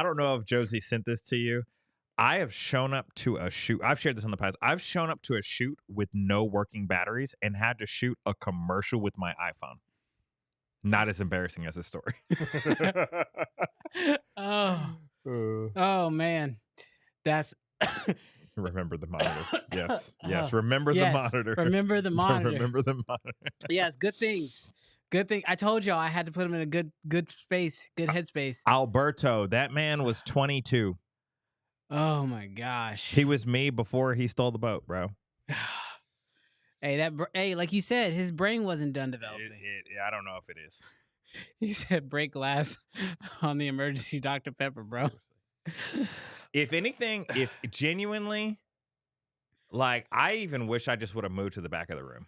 don't know if Josie sent this to you. I have shown up to a shoot. I've shared this in the past. I've shown up to a shoot with no working batteries and had to shoot a commercial with my iPhone. Not as embarrassing as this story. Oh man. That's remember the monitor. Yes. Remember the monitor. Remember the monitor. Remember the monitor. Yes, good things. Good thing. I told y'all I had to put him in a good space, good headspace. Alberto, that man was 22. Oh my gosh. He was me before he stole the boat, bro. Hey, like you said, his brain wasn't done developing. I don't know if it is. He said break glass on the emergency Dr. Pepper, bro. If anything, if genuinely, like, I even wish I just would have moved to the back of the room.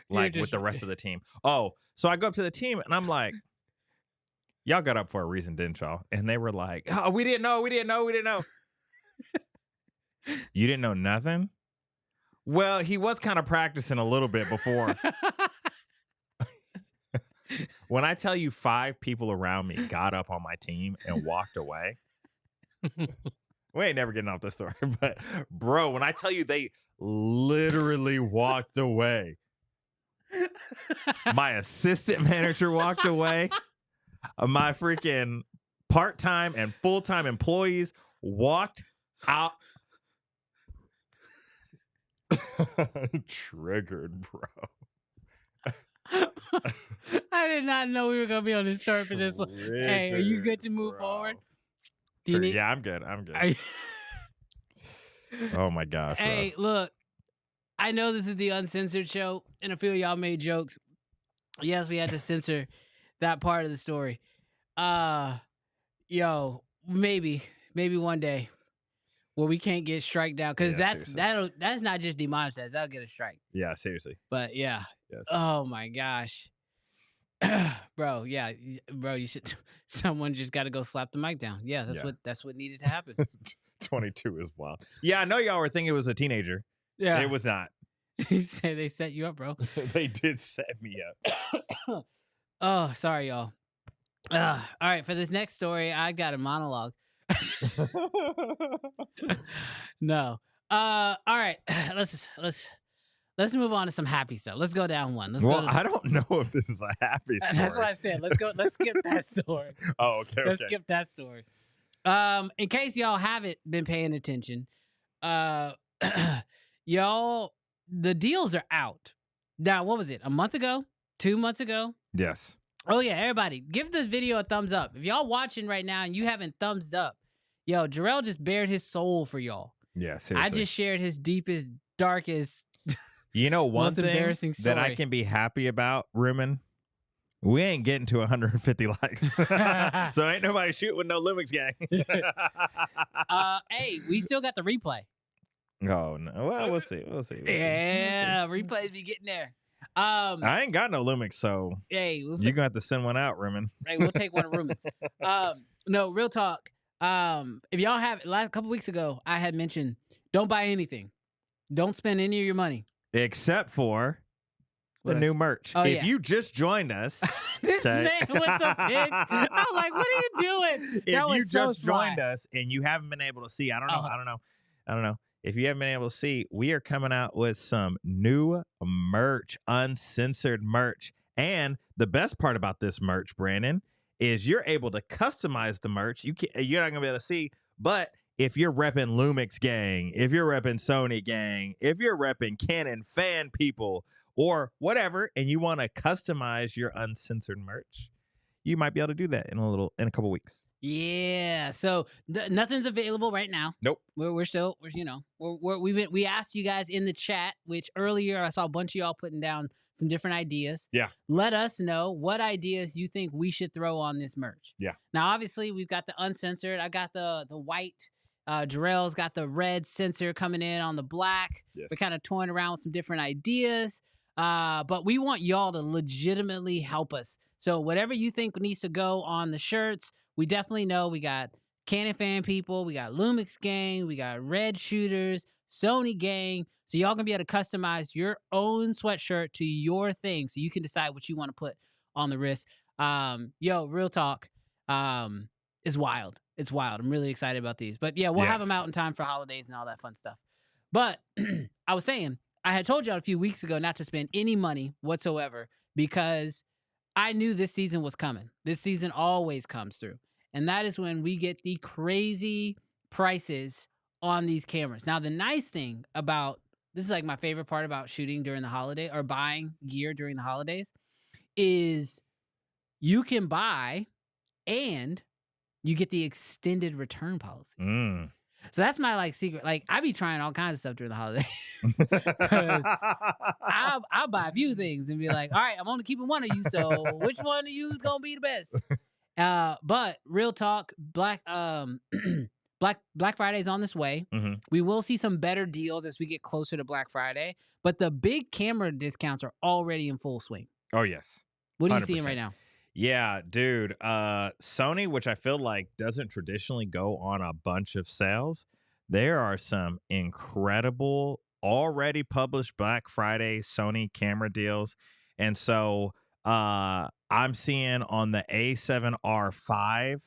Like, with the rest of the team. Oh, so I go up to the team and I'm like, y'all got up for a reason, didn't y'all? And they were like, oh, we didn't know. You didn't know nothing? Well, he was kind of practicing a little bit before. When I tell you 5 people around me got up on my team and walked away, we ain't never getting off this story. But, bro, when I tell you they literally walked away, my assistant manager walked away, my freaking part-time and full-time employees walked out. Triggered, bro. I did not know we were gonna be on this story for this. Hey, are you good to move forward? Do you need... Yeah, I'm good. Oh my gosh. Hey, bro. Look, I know this is the Uncensored show, and a few of y'all made jokes. Yes, we had to censor that part of the story. Yo, maybe one day where we can't get striked down, because that's not just demonetized. That'll get a strike. Yeah, seriously. But yeah. Yes. Oh my gosh. Bro, yeah, bro, you should. Someone just got to go slap the mic down. Yeah, that's what needed to happen. 22 is wild. Yeah, I know y'all were thinking it was a teenager. Yeah, it was not. He said they set you up, bro. They did set me up. Oh, sorry, y'all. All right, for this next story, I got a monologue. No. All right, let's move on to some happy stuff. Let's go down one. I don't know if this is a happy story. That's what I said. Let's skip that story. Oh, okay. Let's skip that story. In case y'all haven't been paying attention, y'all, the deals are out. Now, what was it? A month ago? 2 months ago? Yes. Oh yeah, everybody, give this video a thumbs up. If y'all watching right now and you haven't thumbs up, yo, Jarell just bared his soul for y'all. Yeah, seriously. I just shared his deepest, darkest, you know, one thing embarrassing story that I can be happy about, Rumen, we ain't getting to 150 likes. So ain't nobody shooting with no Lumix gang. Hey, we still got the replay. Oh, no. Well, we'll see. Yeah, replays be getting there. I ain't got no Lumix, so hey, you're going to have to send one out, Rumen. Hey, we'll take one of Rumen's. No, real talk. If y'all have, a couple weeks ago, I had mentioned, don't buy anything. Don't spend any of your money. Except for the new merch. Oh, if you just joined us. This man with the pic. I'm like, what are you doing? If you just joined us and you haven't been able to see, I don't know. if you haven't been able to see, we are coming out with some new merch, uncensored merch. And the best part about this merch, Brandon, is you're able to customize the merch. You're not gonna be able to see, but if you're repping Lumix gang, if you're repping Sony gang, if you're repping Canon fan people or whatever, and you want to customize your uncensored merch, you might be able to do that in a couple weeks. Yeah. So nothing's available right now. Nope. We asked you guys in the chat, which earlier I saw a bunch of y'all putting down some different ideas. Yeah. Let us know what ideas you think we should throw on this merch. Yeah. Now, obviously, we've got the uncensored. I got the white. Jarrell's got the red sensor coming in on the black. Yes. We're kind of toying around with some different ideas. But we want y'all to legitimately help us. So whatever you think needs to go on the shirts, we definitely know we got Canon fan people, we got Lumix gang, we got red shooters, Sony gang. So y'all gonna be able to customize your own sweatshirt to your thing, so you can decide what you want to put on the wrist. Yo, real talk, is wild. It's wild. I'm really excited about these. But yeah, we'll have them out in time for holidays and all that fun stuff. But I was saying, I had told y'all a few weeks ago not to spend any money whatsoever because I knew this season was coming. This season always comes through. And that is when we get the crazy prices on these cameras. Now, the nice thing about this is like my favorite part about shooting during the holiday or buying gear during the holidays is you can buy and you get the extended return policy. So that's my like secret. Like I be trying all kinds of stuff during the holiday. I'll buy a few things and be like, all right, I'm only keeping one of you. So which one of you is gonna be the best? But real talk, Black Friday's on this way. Mm-hmm. We will see some better deals as we get closer to Black Friday. But the big camera discounts are already in full swing. Oh yes. What are you 100%. seeing right now? Yeah, dude. Sony, which I feel like doesn't traditionally go on a bunch of sales, there are some incredible already published Black Friday Sony camera deals. And so I'm seeing on the A7R5,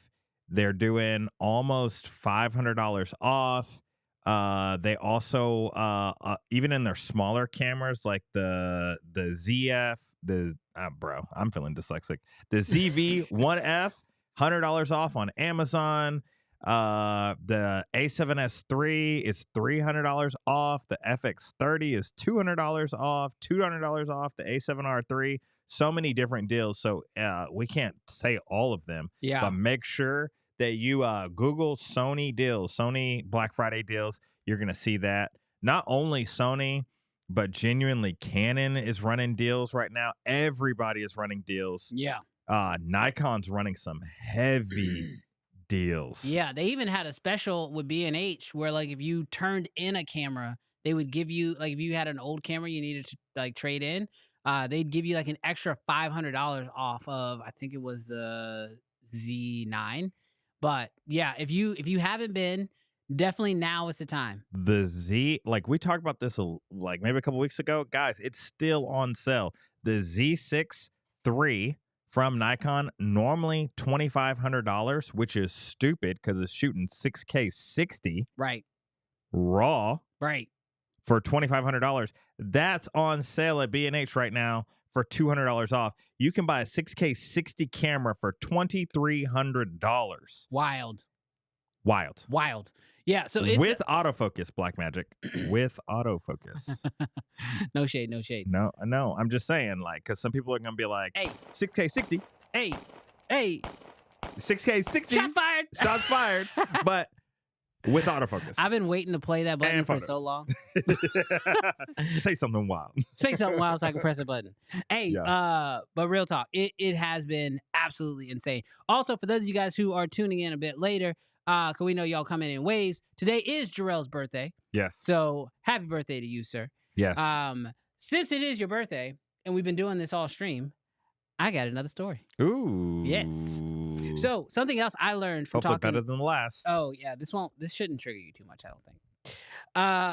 they're doing almost $500 off. They also even in their smaller cameras like the ZF, bro, I'm feeling dyslexic. The ZV-1F, $100 off on Amazon. The A7S III is $300 off. The FX30 is $200 off. $200 off the A7R3. So many different deals. So we can't say all of them. Yeah. But make sure that you Google Sony deals, Sony Black Friday deals. You're gonna see that. Not only Sony, but genuinely Canon is running deals right now. Everybody is running deals. Yeah. Nikon's running some heavy deals. Yeah, they even had a special with B&H where like if you turned in a camera, they would give you like if you had an old camera you needed to like trade in, they'd give you like an extra $500 off of I think it was the Z9. But yeah, if you haven't been, definitely now is the time. The Z, like we talked about this like maybe a couple weeks ago, guys, it's still on sale. The Z6 III from Nikon, normally $2,500, which is stupid because it's shooting 6K 60 Right. raw Right. for $2,500. That's on sale at B&H right now for $200 off. You can buy a 6K 60 camera for $2,300. Wild. Yeah, so it's with autofocus, Blackmagic. With autofocus. No shade. No, I'm just saying, like, because some people are gonna be like, Hey. 6K 60. Hey. 6K 60. Shots fired. But with autofocus. I've been waiting to play that button And for photos. so long. Say something wild. Say something wild so I can press a button. Hey, Yeah. but real talk, it has been absolutely insane. Also, for those of you guys who are tuning in a bit later, because we know y'all coming in waves, today is Jarrell's birthday. Yes. So happy birthday to you, sir. Yes. Since it is your birthday and we've been doing this all stream, I got another story. Ooh. Yes. So something else I learned from hopefully talking. better than the last. Oh yeah, this shouldn't trigger you too much, I don't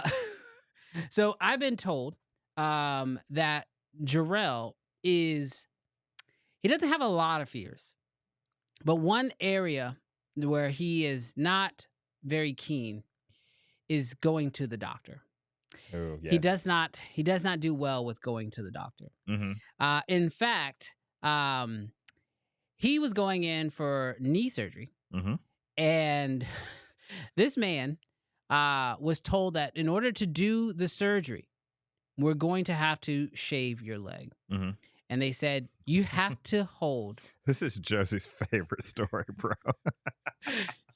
think. So I've been told that Jarrell he doesn't have a lot of fears, but one area where he is not very keen is going to the doctor. Oh, yes. He does not do well with going to the doctor. In fact, he was going in for knee surgery, and this man was told that in order to do the surgery, we're going to have to shave your leg. And they said, you have to hold. This is Josie's favorite story, bro.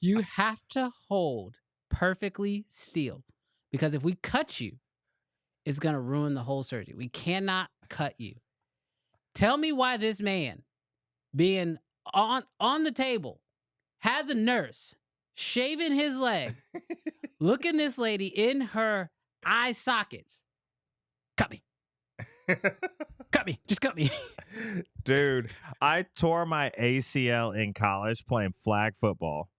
You have to hold perfectly still, because if we cut you, it's going to ruin the whole surgery. We cannot cut you. Tell me why this man, being on the table, has a nurse shaving his leg, looking this lady in her eye sockets. Cut me. Cut me. Just cut me. Dude, I tore my ACL in college playing flag football.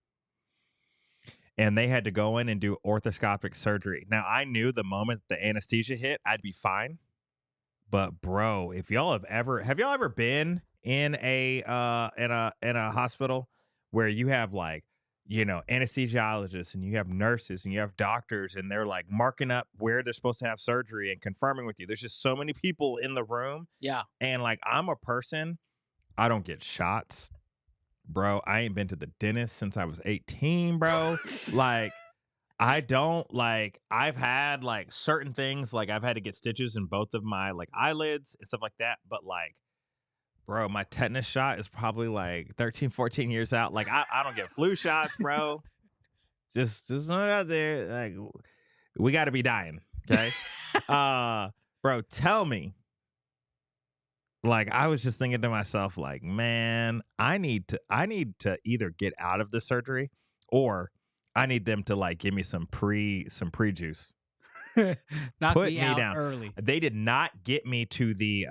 And they had to go in and do orthoscopic surgery. Now, I knew the moment the anesthesia hit, I'd be fine. But bro, if y'all have y'all ever been in a hospital where you have like, you know, anesthesiologists and you have nurses and you have doctors and they're like marking up where they're supposed to have surgery and confirming with you. There's just so many people in the room. Yeah. And like, I'm a person, I don't get shots. Bro, I ain't been to the dentist since I was 18, bro. Like, I don't, like, I've had, like, certain things, like, I've had to get stitches in both of my, like, eyelids and stuff like that. But, like, bro, my tetanus shot is probably, like, 13, 14 years out. Like, I don't get flu shots, bro. Just not out there. Like, we got to be dying, okay? Bro, tell me. Like, I was just thinking to myself, like, man, I need to either get out of the surgery or I need them to like give me some pre juice. Knock Put me out down early. They did not get me to the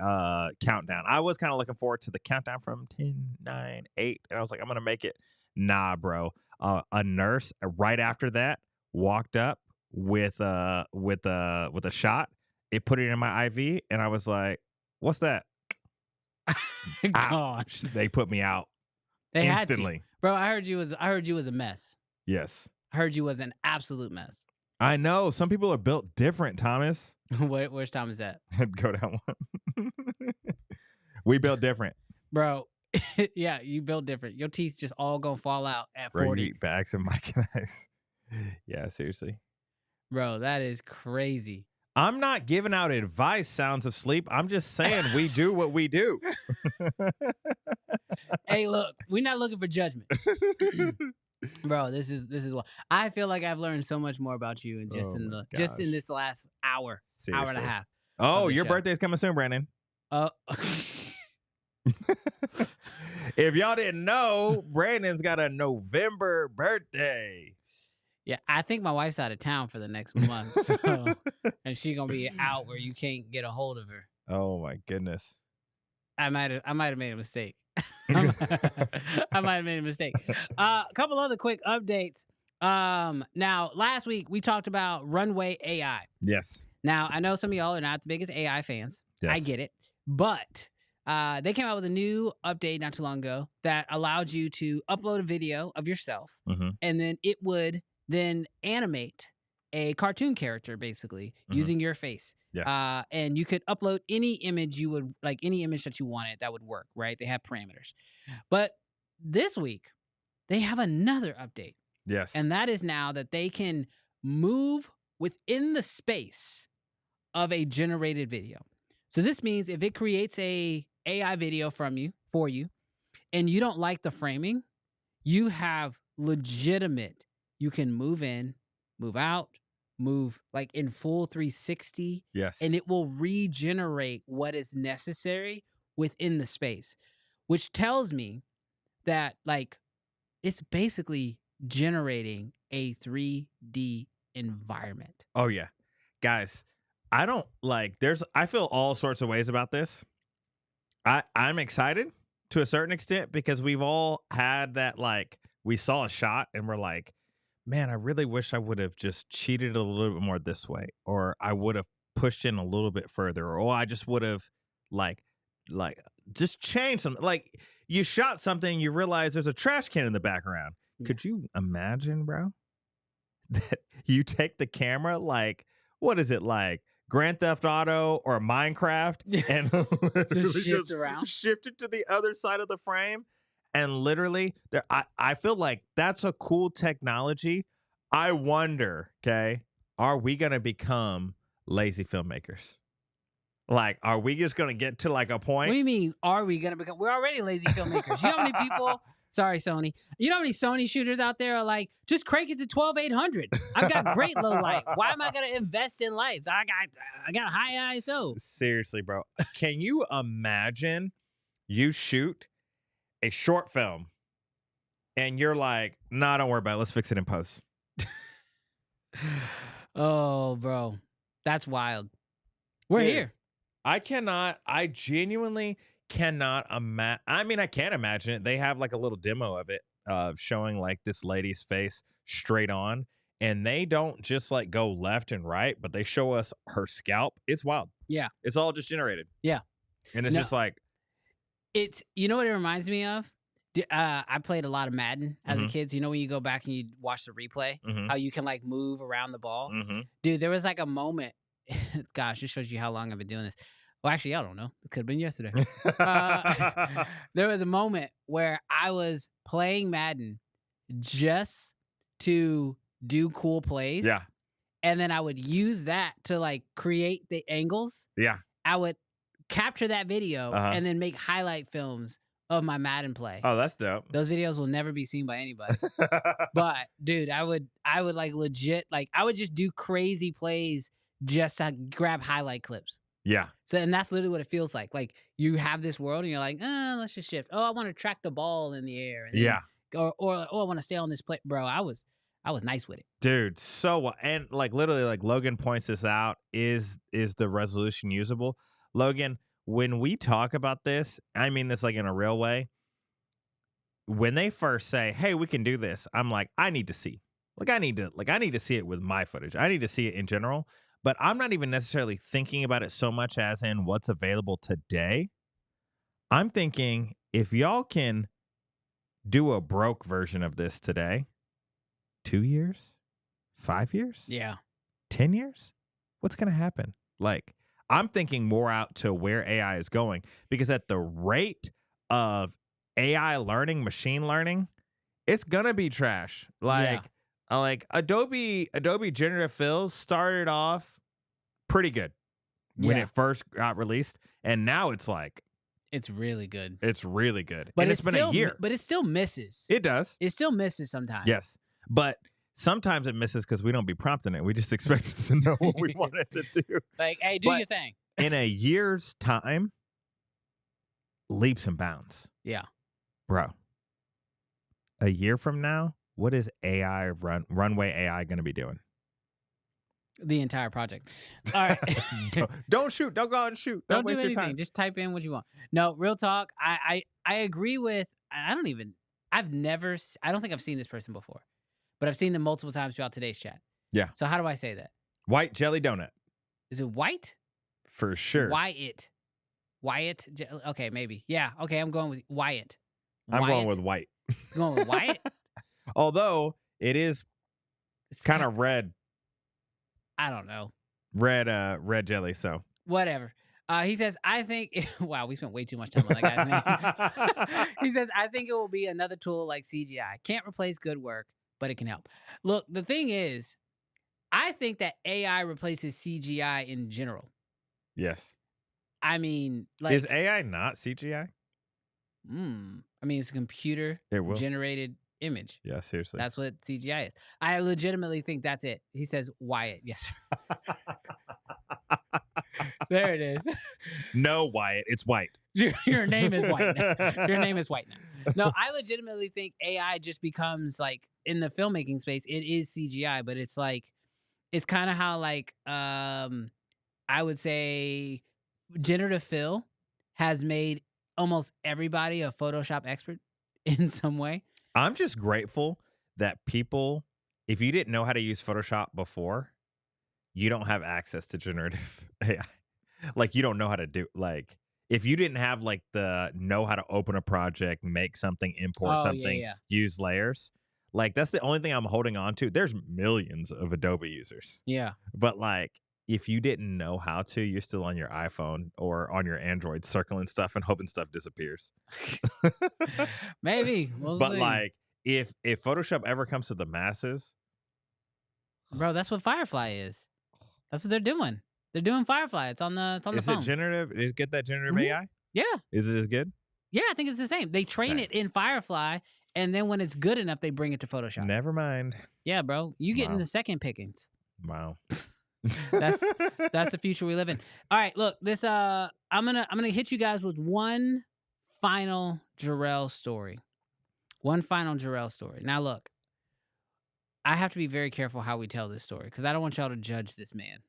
countdown. I was kind of looking forward to the countdown from 10, 9, 8, and I was like, I'm gonna make it. Nah, bro. A nurse right after that walked up with a shot. It put it in my IV, and I was like, "What's that?" Gosh, they put me out instantly. Had to. Bro, I heard you was a mess. Yes. I heard you was an absolute mess. I know. Some people are built different, Thomas. Where's Thomas at? Go down one. We built different. Bro, yeah, you built different. Your teeth just all gonna fall out at 40. Bro, you eat bags of Mike and Ice. Yeah, seriously. Bro, that is crazy. I'm not giving out advice, Sounds of Sleep. I'm just saying we do what we do. Hey, look, we're not looking for judgment. Bro, this is what I feel like I've learned so much more about you in just in this last hour, Seriously. Hour and a half. Oh, your birthday's coming soon, Brandon. If y'all didn't know, Brandon's got a November birthday. Yeah, I think my wife's out of town for the next month, so, and she's gonna be out where you can't get a hold of her. Oh my goodness! I might have made a mistake. I might have made a mistake. A couple other quick updates. Now last week we talked about Runway AI. Yes. Now I know some of y'all are not the biggest AI fans. Yes. I get it, but they came out with a new update not too long ago that allowed you to upload a video of yourself, and then it would then animate a cartoon character, basically, using your face. Yes. And you could upload any image you would like, any image that you wanted that would work, right? They have parameters. But this week, they have another update. Yes. And that is now that they can move within the space of a generated video. So this means if it creates a AI video for you, and you don't like the framing, you have legitimate, you can move in, move out, move like in full 360. Yes. And it will regenerate what is necessary within the space, which tells me that like it's basically generating a 3D environment. Oh yeah. Guys, I feel all sorts of ways about this. I'm excited to a certain extent because we've all had that, like, we saw a shot and we're like, man, I really wish I would have just cheated a little bit more this way, or I would have pushed in a little bit further, or I just would have like just changed something. Like, you shot something, you realize there's a trash can in the background. Yeah. Could you imagine, bro? that you take the camera like, what is it like? Grand Theft Auto or Minecraft, and literally shift around. shift it to the other side of the frame. And literally, there, I feel like that's a cool technology. I wonder, okay, are we going to become lazy filmmakers? Like, are we just going to get to like a point? What do you mean, are we going to become? We're already lazy filmmakers. You know how many people, sorry, Sony. You know how many Sony shooters out there are like, just crank it to 12-800. I've got great low light. Why am I going to invest in lights? I got high ISO. Seriously, bro. Can you imagine you shoot a short film and you're like, nah, don't worry about it. Let's fix it in post. Oh, bro. That's wild. We're here. I genuinely cannot imagine. I mean, I can't imagine it. They have like a little demo of it showing like this lady's face straight on. And they don't just like go left and right, but they show us her scalp. It's wild. Yeah. It's all just generated. Yeah. And it's just like, it's, you know what it reminds me of? I played a lot of Madden as a kid. So you know when you go back and you watch the replay, how you can like move around the ball? Dude, there was like a moment. Gosh, this shows you how long I've been doing this. Well, actually, I don't know. It could have been yesterday. There was a moment where I was playing Madden just to do cool plays. Yeah. And then I would use that to like create the angles. Yeah. I would capture that video and then make highlight films of my Madden play. Oh, that's dope. Those videos will never be seen by anybody. But dude, I would like legit, like I would just do crazy plays just to grab highlight clips. Yeah. So, and that's literally what it feels like. Like you have this world and you're like, let's just shift. Oh, I want to track the ball in the air. And then, Yeah. Or I want to stay on this play. Bro, I was nice with it. Dude, so, and like literally like Logan points this out, is the resolution usable? Logan, when we talk about this, I mean this like in a real way. When they first say, hey, we can do this, I'm like, I need to see. I need to see it with my footage. I need to see it in general. But I'm not even necessarily thinking about it so much as in what's available today. I'm thinking if y'all can do a broke version of this today, 2 years, 5 years, Yeah. 10 years, what's going to happen? Like, I'm thinking more out to where AI is going, because at the rate of AI learning, machine learning, it's going to be trash. Like, like Adobe Generative Fill started off pretty good when it first got released. And now it's like, it's really good. it's really good. But and it's been a year. But it still misses. It does. It still misses sometimes. Yes. But sometimes it misses because we don't be prompting it. We just expect it to know what we want it to do. Like, hey, do your thing. In a year's time, leaps and bounds. Yeah. Bro, a year from now, what is Runway AI going to be doing? The entire project. All right. Don't shoot. Don't go out and shoot. Don't waste do anything. your time. Just type in what you want. No, real talk. I agree with, I don't think I've seen this person before, but I've seen them multiple times throughout today's chat. Yeah. So how do I say that? White jelly donut. Is it white? For sure. Wyatt. Okay, maybe. Yeah. Okay, I'm going with Wyatt. I'm going with white. You're going with Wyatt? Although it is kind of red. I don't know. Red jelly, so. Whatever. He says, I think, wow, we spent way too much time on that guy's name. He says, I think it will be another tool like CGI. Can't replace good work, but it can help. Look, the thing is, I think that AI replaces CGI in general. Yes. I mean, like. Is AI not CGI? I mean, it's a computer generated image. Yeah, seriously. That's what CGI is. I legitimately think that's it. He says Wyatt. Yes, sir. There it is. No, Wyatt. It's white. Your name is white. Your name is white now. No, I legitimately think AI just becomes like, in the filmmaking space, it is CGI, but it's like, it's kind of how like, I would say generative fill has made almost everybody a Photoshop expert in some way. I'm just grateful that people, if you didn't know how to use Photoshop before, you don't have access to generative AI. Like, you don't know how to do, like, if you didn't have like the know how to open a project, make something, import something, use layers, Like, that's the only thing I'm holding on to. There's millions of Adobe users. Yeah. But like, if you didn't know how to, you're still on your iPhone or on your Android circling stuff and hoping stuff disappears. Maybe. We'll But see. like, if Photoshop ever comes to the masses, Bro, that's what Firefly is. That's what they're doing. They're doing Firefly. It's on the is phone. it generative? Is get that generative AI? Yeah. Is it as good? Yeah, I think it's the same. They train Okay. it in Firefly, and then when it's good enough, they bring it to Photoshop. Never mind. Yeah, bro. You get Wow. into second pickings. Wow. That's the future we live in. All right, look, this I'm gonna hit you guys with one final Jarell story. One final Jarell story. Now look, I have to be very careful how we tell this story because I don't want y'all to judge this man.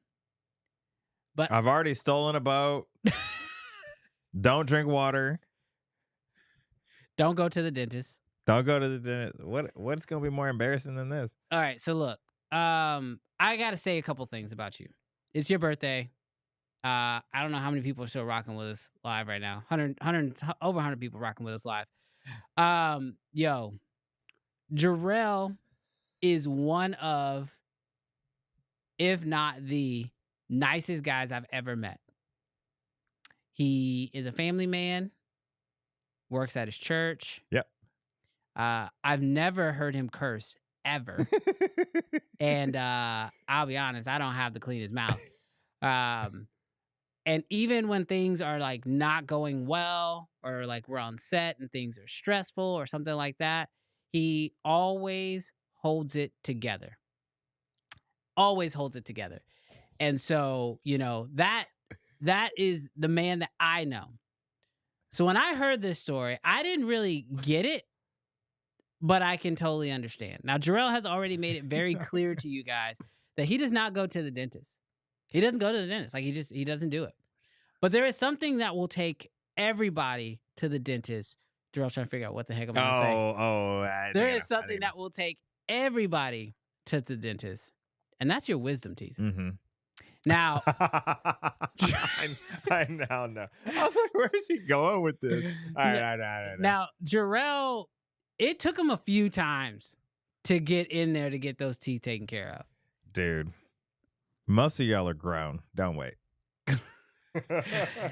But I've already stolen a boat. Don't drink water. don't go to the dentist. Don't go to the dentist. What's gonna be more embarrassing than this? All right, so look, I gotta say a couple things about you. It's your birthday. I don't know how many people are still rocking with us live right now. Over 100 people rocking with us live. Yo, Jarell is one of, if not the nicest guys I've ever met. He is a family man, works at his church. Yep. I've never heard him curse ever. And I'll be honest, I don't have the cleanest mouth. And even when things are like not going well, or like we're on set and things are stressful or something like that, he always holds it together. Always holds it together. And so, you know, that is the man that I know. So when I heard this story, I didn't really get it, but I can totally understand. Now, Jarell has already made it very clear to you guys that he does not go to the dentist. He doesn't go to the dentist. Like, he doesn't do it. But there is something that will take everybody to the dentist. Jarell's trying to figure out what the heck I'm going to say. There is something that will take everybody to the dentist, and that's your wisdom teeth. Mm-hmm. Now, I now know. I was like, where is he going with this? All right. Now, Jarell, it took him a few times to get in there to get those teeth taken care of. Dude, most of y'all are grown. Don't wait.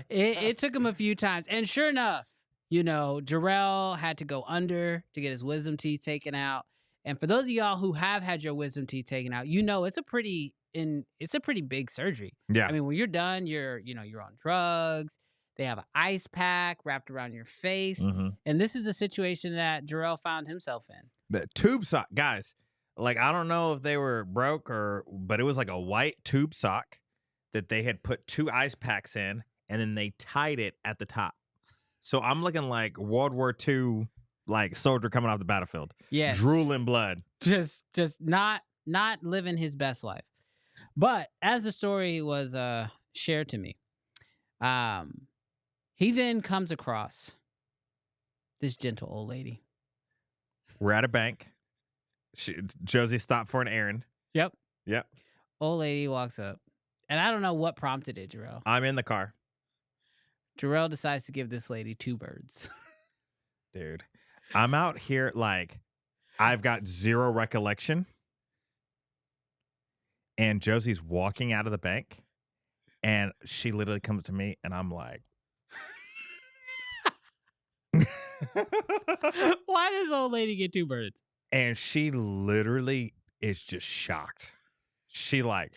It took him a few times. And sure enough, you know, Jarell had to go under to get his wisdom teeth taken out. And for those of y'all who have had your wisdom teeth taken out, you know it's a pretty big surgery. Yeah. I mean, when you're done, you're on drugs. They have an ice pack wrapped around your face. Mm-hmm. And this is the situation that Jarell found himself in. The tube sock, guys, like, I don't know if they were broke but it was like a white tube sock that they had put 2 ice packs in, and then they tied it at the top. So I'm looking like World War II, like soldier coming off the battlefield. Yes. Drooling blood. Just not living his best life. But as the story was shared to me, he then comes across this gentle old lady. We're at a bank. Josie stopped for an errand. Yep. Old lady walks up. And I don't know what prompted it, Jarell. I'm in the car. Jarell decides to give this lady 2 birds. Dude, I'm out here like I've got zero recollection. And Josie's walking out of the bank. And she literally comes to me and I'm like, why does old lady get 2 birds? And she literally is just shocked. She's shocked.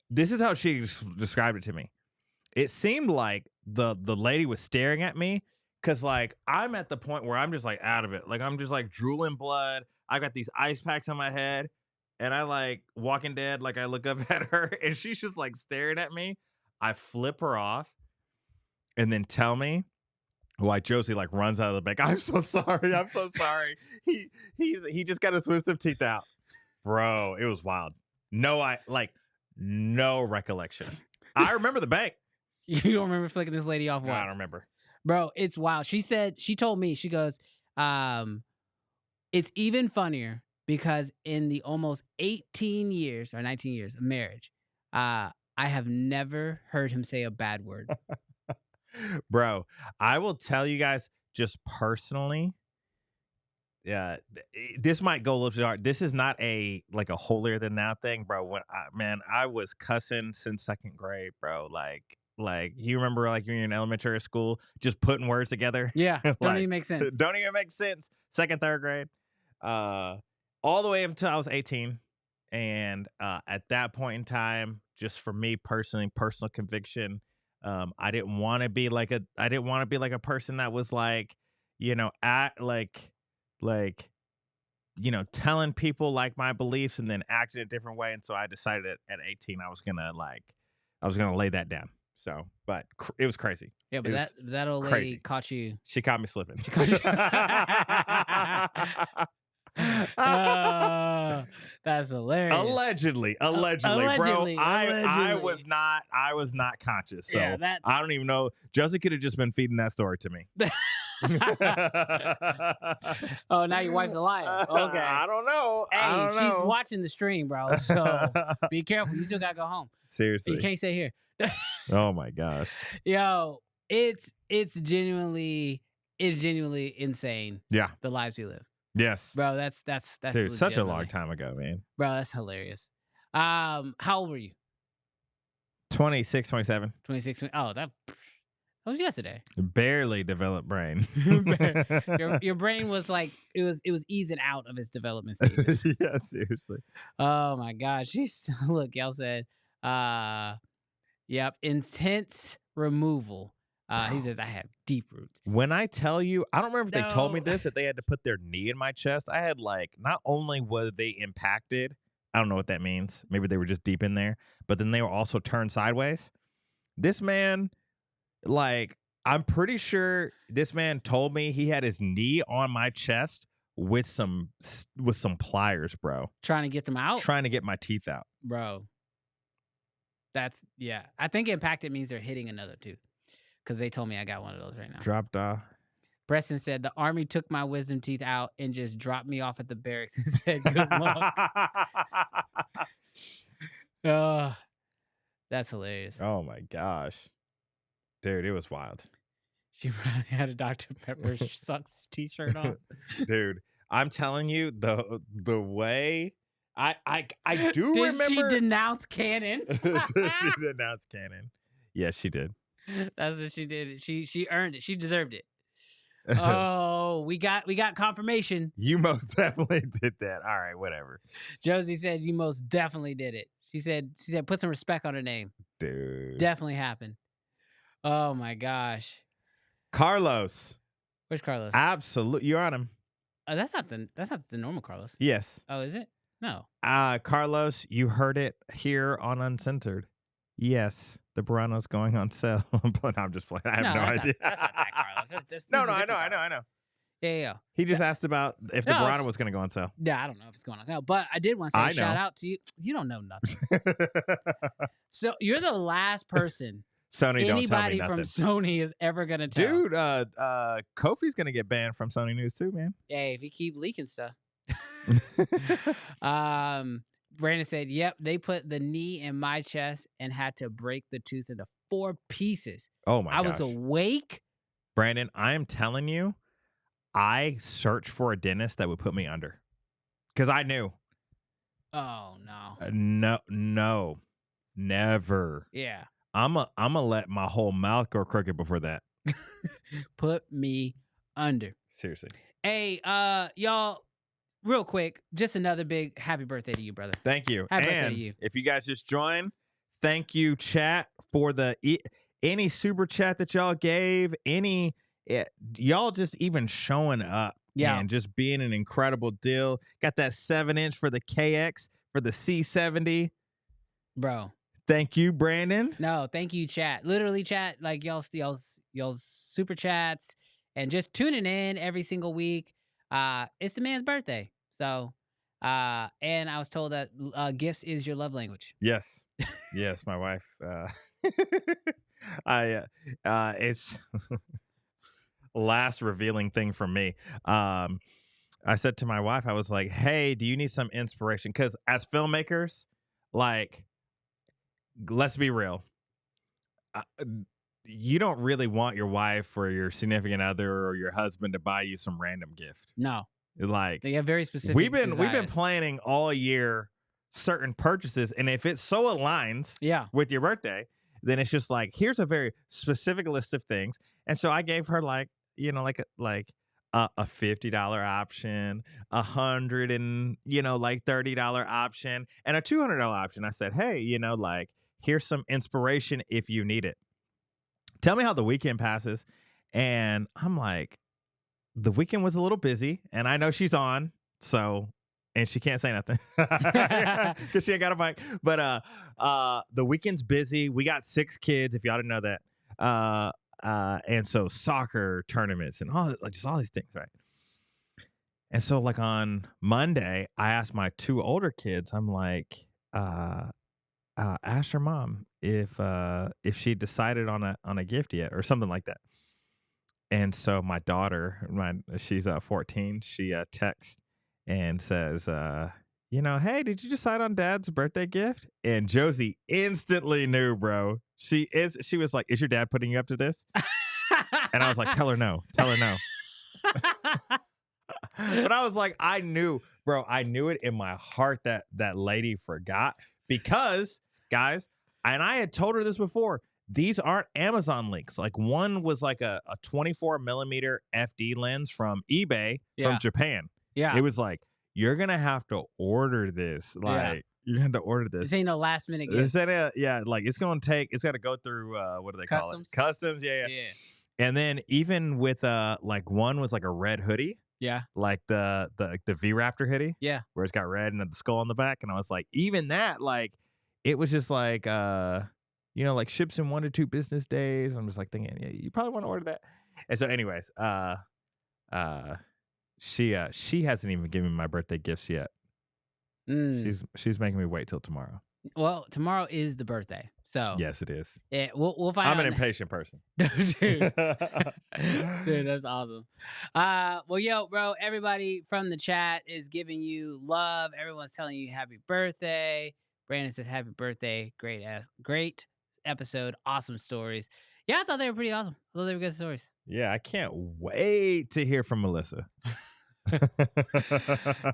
This is how she described it to me. It seemed like the lady was staring at me because, like, I'm at the point where I'm just like out of it. Like, I'm just like drooling blood. I got these ice packs on my head, and I like Walking Dead. Like, I look up at her, and she's just like staring at me. I flip her off, and then tell me why Josie like runs out of the bank. I'm so sorry. I'm so sorry. He just got his wisdom teeth out, bro. It was wild. No recollection. I remember the bank. You don't remember flicking this lady off? No, I don't remember. Bro, it's wild. She told me, she goes, it's even funnier because in the almost 18 years or 19 years of marriage, I have never heard him say a bad word. Bro, I will tell you guys, just personally, yeah, this might go a little dark. This is not a like a holier than thou thing, bro. When I was cussing since second grade, bro. Like you remember like when you're in elementary school, just putting words together. Yeah, don't Like, even make sense. don't even make sense. Second, third grade, all the way up until I was 18, and at that point in time, just for me personally, personal conviction, I didn't want to be like a person that was like, at like telling people like my beliefs and then acting a different way. And so I decided at 18 I was gonna lay that down. So but it was crazy. Yeah, but that old lady crazy. caught you. She caught me slipping. She caught you. Oh, that's hilarious. Allegedly, bro. Allegedly. I was not conscious. So Yeah, I don't even know. Josie could have just been feeding that story to me. Oh, now your wife's a liar. Okay. I don't know. Hey, she's watching the stream, bro. So be careful. You still gotta go home. Seriously. You can't stay here. Oh my gosh. Yo, it's genuinely insane. Yeah. The lives we live. Yes. Bro, that's dude, such a long time ago, man. Bro, that's hilarious. How old were you? 26, 27. 26. Oh, that was yesterday. Barely developed brain. your brain was like it was easing out of its development stages. Yeah, seriously. Oh my gosh. Look, y'all said yep, intense removal. He says I have deep roots. When I tell you, I don't remember if they told me this, that they had to put their knee in my chest. I had like, not only were they impacted, I don't know what that means. Maybe they were just deep in there, but then they were also turned sideways. This man, like, I'm pretty sure this man told me he had his knee on my chest with some pliers, bro. Trying to get them out? Trying to get my teeth out. Bro. Yeah. I think impacted means they're hitting another tooth. Because they told me I got one of those right now. Dropped off. Preston said, the army took my wisdom teeth out and just dropped me off at the barracks and said, good luck. Oh, that's hilarious. Oh, my gosh. Dude, it was wild. She probably had a Dr. Pepper sucks t-shirt on. Dude, I'm telling you, the way... I do remember... Did she denounce Canon? She denounced Canon. Yes, she did. That's what she did. She earned it. She deserved it. Oh, we got confirmation. You most definitely did that. All right, whatever. Josie said you most definitely did it. She said put some respect on her name. Dude. Definitely happened. Oh my gosh. Carlos. Where's Carlos? Absolutely. You're on him. That's not the normal Carlos. Yes. Oh, is it? No. Carlos, you heard it here on Uncensored. Yes, the Burano's going on sale. But I'm just playing. I have no idea. That's not that Carlos. No, I know. Yeah. He just asked about if the Burano was going to go on sale. Yeah, I don't know if it's going on sale, but I did want to say a shout out to you. You don't know nothing. So you're the last person Sony anybody don't tell me from Sony is ever going to tell. Dude, Kofi's going to get banned from Sony News too, man. Hey, if you keep leaking stuff. Brandon said, yep, they put the knee in my chest and had to break the tooth into 4 pieces. Oh my gosh. I was awake. Brandon, I am telling you, I searched for a dentist that would put me under. Because I knew. Oh, no. No. Never. Yeah. I'm a let my whole mouth go crooked before that. Put me under. Seriously. Hey, y'all. Real quick, just another big happy birthday to you, brother. Thank you. Happy birthday to you. If you guys just joined, thank you, chat, for any super chat that y'all gave, y'all just even showing up. Yeah. And just being an incredible deal. Got that 7-inch for the KX, for the C70. Bro. Thank you, Brandon. No, thank you, chat. Literally, chat, like y'all's super chats and just tuning in every single week. It's the man's birthday. So, and I was told that gifts is your love language. Yes. Yes, my wife. It's last revealing thing from me. I said to my wife, I was like, hey, do you need some inspiration? Because as filmmakers, like, let's be real. you don't really want your wife or your significant other or your husband to buy you some random gift. No. Like, they have very specific we've been desires. planning all year certain purchases, and if it so aligns with your birthday, then it's just like, here's a very specific list of things. And so I gave her like a $50 option, $100 and $30 option, and a $200 option. I said, hey, like, here's some inspiration if you need it. Tell me how the weekend passes. And I'm like, the weekend was a little busy, and I know she's on, and she can't say nothing because she ain't got a mic. But the weekend's busy. We got 6 kids, if y'all didn't know that. And so soccer tournaments and all these things, right? And so like on Monday, I asked my 2 older kids, I'm like, ask your mom if she decided on a gift yet or something like that. And so my daughter, she's 14, she texts and says, hey, did you decide on Dad's birthday gift? And Josie instantly knew, bro. She was like, is your dad putting you up to this? And I was like, tell her no. But I was like, I knew it in my heart that lady forgot, because, guys, and I had told her this before, these aren't Amazon links. Like, one was like a 24 millimeter FD lens from eBay from Japan. Yeah. It was like, you're going to have to order this. Like, you have to order this. This ain't no last minute gift. Like, it's got to go through, what do they call it? Customs. Yeah. And then even with, like, one was like a red hoodie. Yeah. Like the V-Raptor hoodie. Yeah. Where it's got red and the skull on the back. And I was like, even that, like, it was just like, like ships in 1 to 2 business days. I'm just like thinking, yeah, you probably want to order that. And so anyways, she hasn't even given me my birthday gifts yet. She's making me wait till tomorrow. Well, tomorrow is the birthday, so yes, it is. Yeah, we'll find. I'm an impatient person, dude. Dude, that's awesome. Well, bro, everybody from the chat is giving you love. Everyone's telling you happy birthday. Brandon says happy birthday. Great episode. Awesome stories. Yeah, I thought they were pretty awesome. I thought they were good stories. Yeah, I can't wait to hear from Melissa.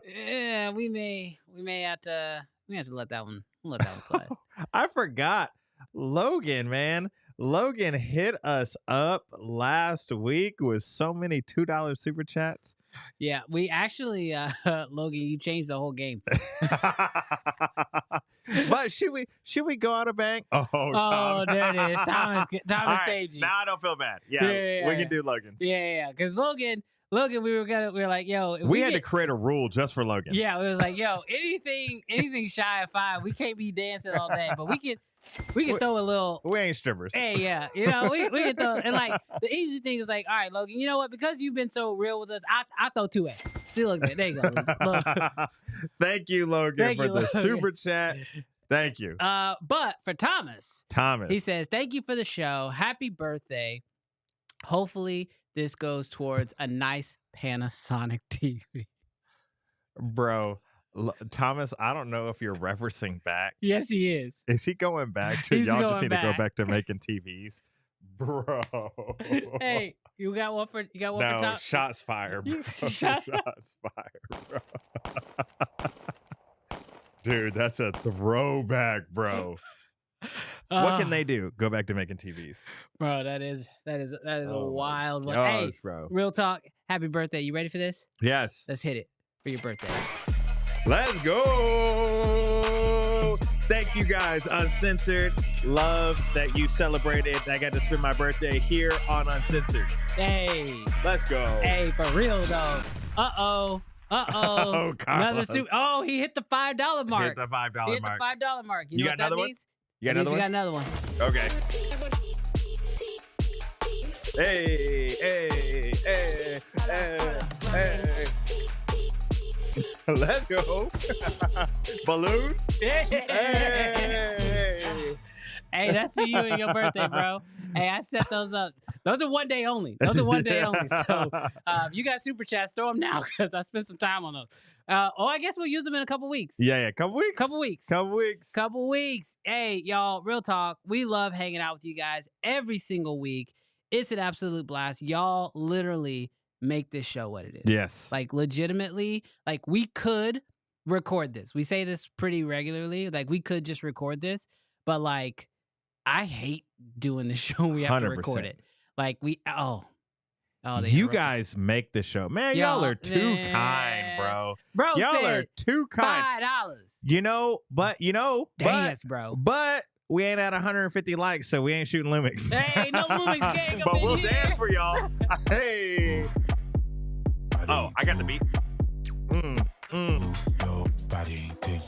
Yeah, we may have to let that one slide. I forgot. Logan, man. Logan hit us up last week with so many $2 super chats. Yeah, we actually, Logan, you changed the whole game. But should we go out a bang? Oh, there it is. Thomas saved you. Now I don't feel bad. Yeah, we can do Logan's. Yeah, because Logan, we were like, yo, we had to create a rule just for Logan. Yeah, we was like, yo, anything shy of 5, we can't be dancing all day, but we can throw a little. We ain't strippers. Hey, yeah, we can throw, and like the easy thing is like, all right, Logan, you know what? Because you've been so real with us, I throw 2 at. See, look there you go. Thank you, Logan, for the super chat. Thank you. But for Thomas, he says, thank you for the show. Happy birthday. Hopefully this goes towards a nice Panasonic TV. Bro, Thomas, I don't know if you're referencing back. Yes, he is. Is he going back to y'all just need to go back to making TVs? Bro. Hey, you got one for Thomas? No, shots fired, bro. Shots fired, bro. Dude, that's a throwback, bro. What can they do? Go back to making TVs, bro. That is a wild one. Hey, bro. Real talk. Happy birthday! You ready for this? Yes. Let's hit it for your birthday. Let's go! Thank you guys, Uncensored. Love that you celebrated. I got to spend my birthday here on Uncensored. Hey, let's go. Hey, for real though. Oh, another super. Oh, he hit the $5 mark. Hit the $5 mark. Hit the $5 mark. You know got another one? Means? You got another one? We got another one. Okay. Hey. Let's go. Balloon. Hey, that's for you and your birthday, bro. Hey, I set those up. Those are one day only. Those are one day only. So if you got super chats, throw them now because I spent some time on those. I guess we'll use them in a couple weeks. Yeah, couple weeks. Couple weeks. Hey, y'all, real talk. We love hanging out with you guys every single week. It's an absolute blast. Y'all literally make this show what it is. Yes. Like legitimately, like we could record this. We say this pretty regularly. Like we could just record this, but like I hate doing the show. We have 100%. To record it. Like you guys make the show, man. Y'all are too kind, bro. Y'all are too kind. $5. Dance, bro. But we ain't at 150 likes, so we ain't shooting Lumix. Hey, no Lumix gang up but we'll here. dance for y'all. Hey. Oh, I got the beat. Nobody till you.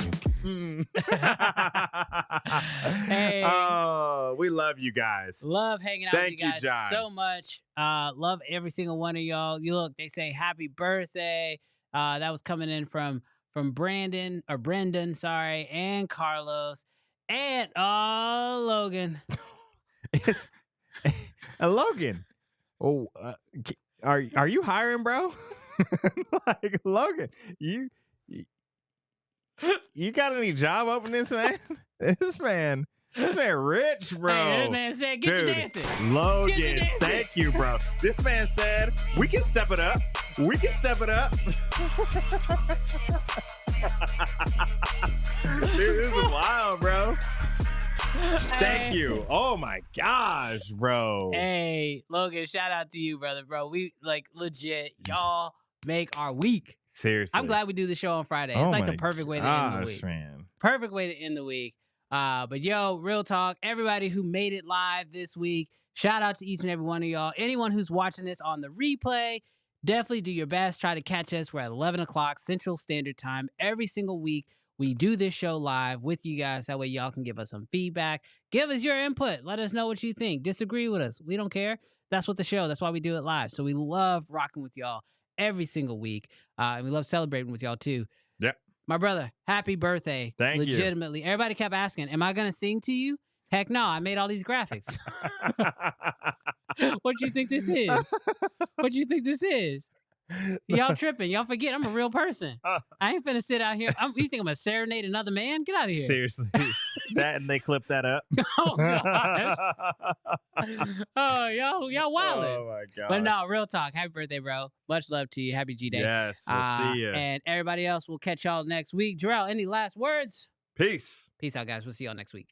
Hey. Oh, we love you guys. Love hanging out with you guys so much. Love every single one of y'all. You look, they say happy birthday. That was coming in from Brendan, sorry, and Carlos. And Logan. Logan. Oh, are you hiring, bro? Like Logan, you got any job openings, man? This man rich, bro. Hey, this man said, get to dancing. Logan, thank you, bro. This man said, we can step it up. This is wild, bro. Thank you. Oh my gosh, bro. Hey, Logan, shout out to you, brother, bro. We like legit, y'all make our week. Seriously. I'm glad we do the show on Friday. It's like the perfect way to end the week. Man. Perfect way to end the week. But yo, real talk, everybody who made it live this week, shout out to each and every one of y'all. Anyone who's watching this on the replay, definitely do your best. Try to catch us. We're at 11 o'clock Central Standard Time every single week. We do this show live with you guys. That way y'all can give us some feedback. Give us your input. Let us know what you think. Disagree with us. We don't care. That's what the show. That's why we do it live. So we love rocking with y'all every single week. And we love celebrating with y'all too. Yep. My brother, happy birthday. Thank you. Legitimately. Everybody kept asking, am I going to sing to you? Heck no, I made all these graphics. What do you think this is? What do you think this is? Y'all tripping. Y'all forget I'm a real person. I ain't finna sit out here. You think I'm gonna serenade another man? Get out of here. Seriously. That and they clip that up. Oh, God. Oh, y'all wildin'. Oh, my God. But no, real talk. Happy birthday, bro. Much love to you. Happy G-Day. Yes, we'll see you. And everybody else, we'll catch y'all next week. Jarrell, any last words? Peace. Peace out, guys. We'll see y'all next week.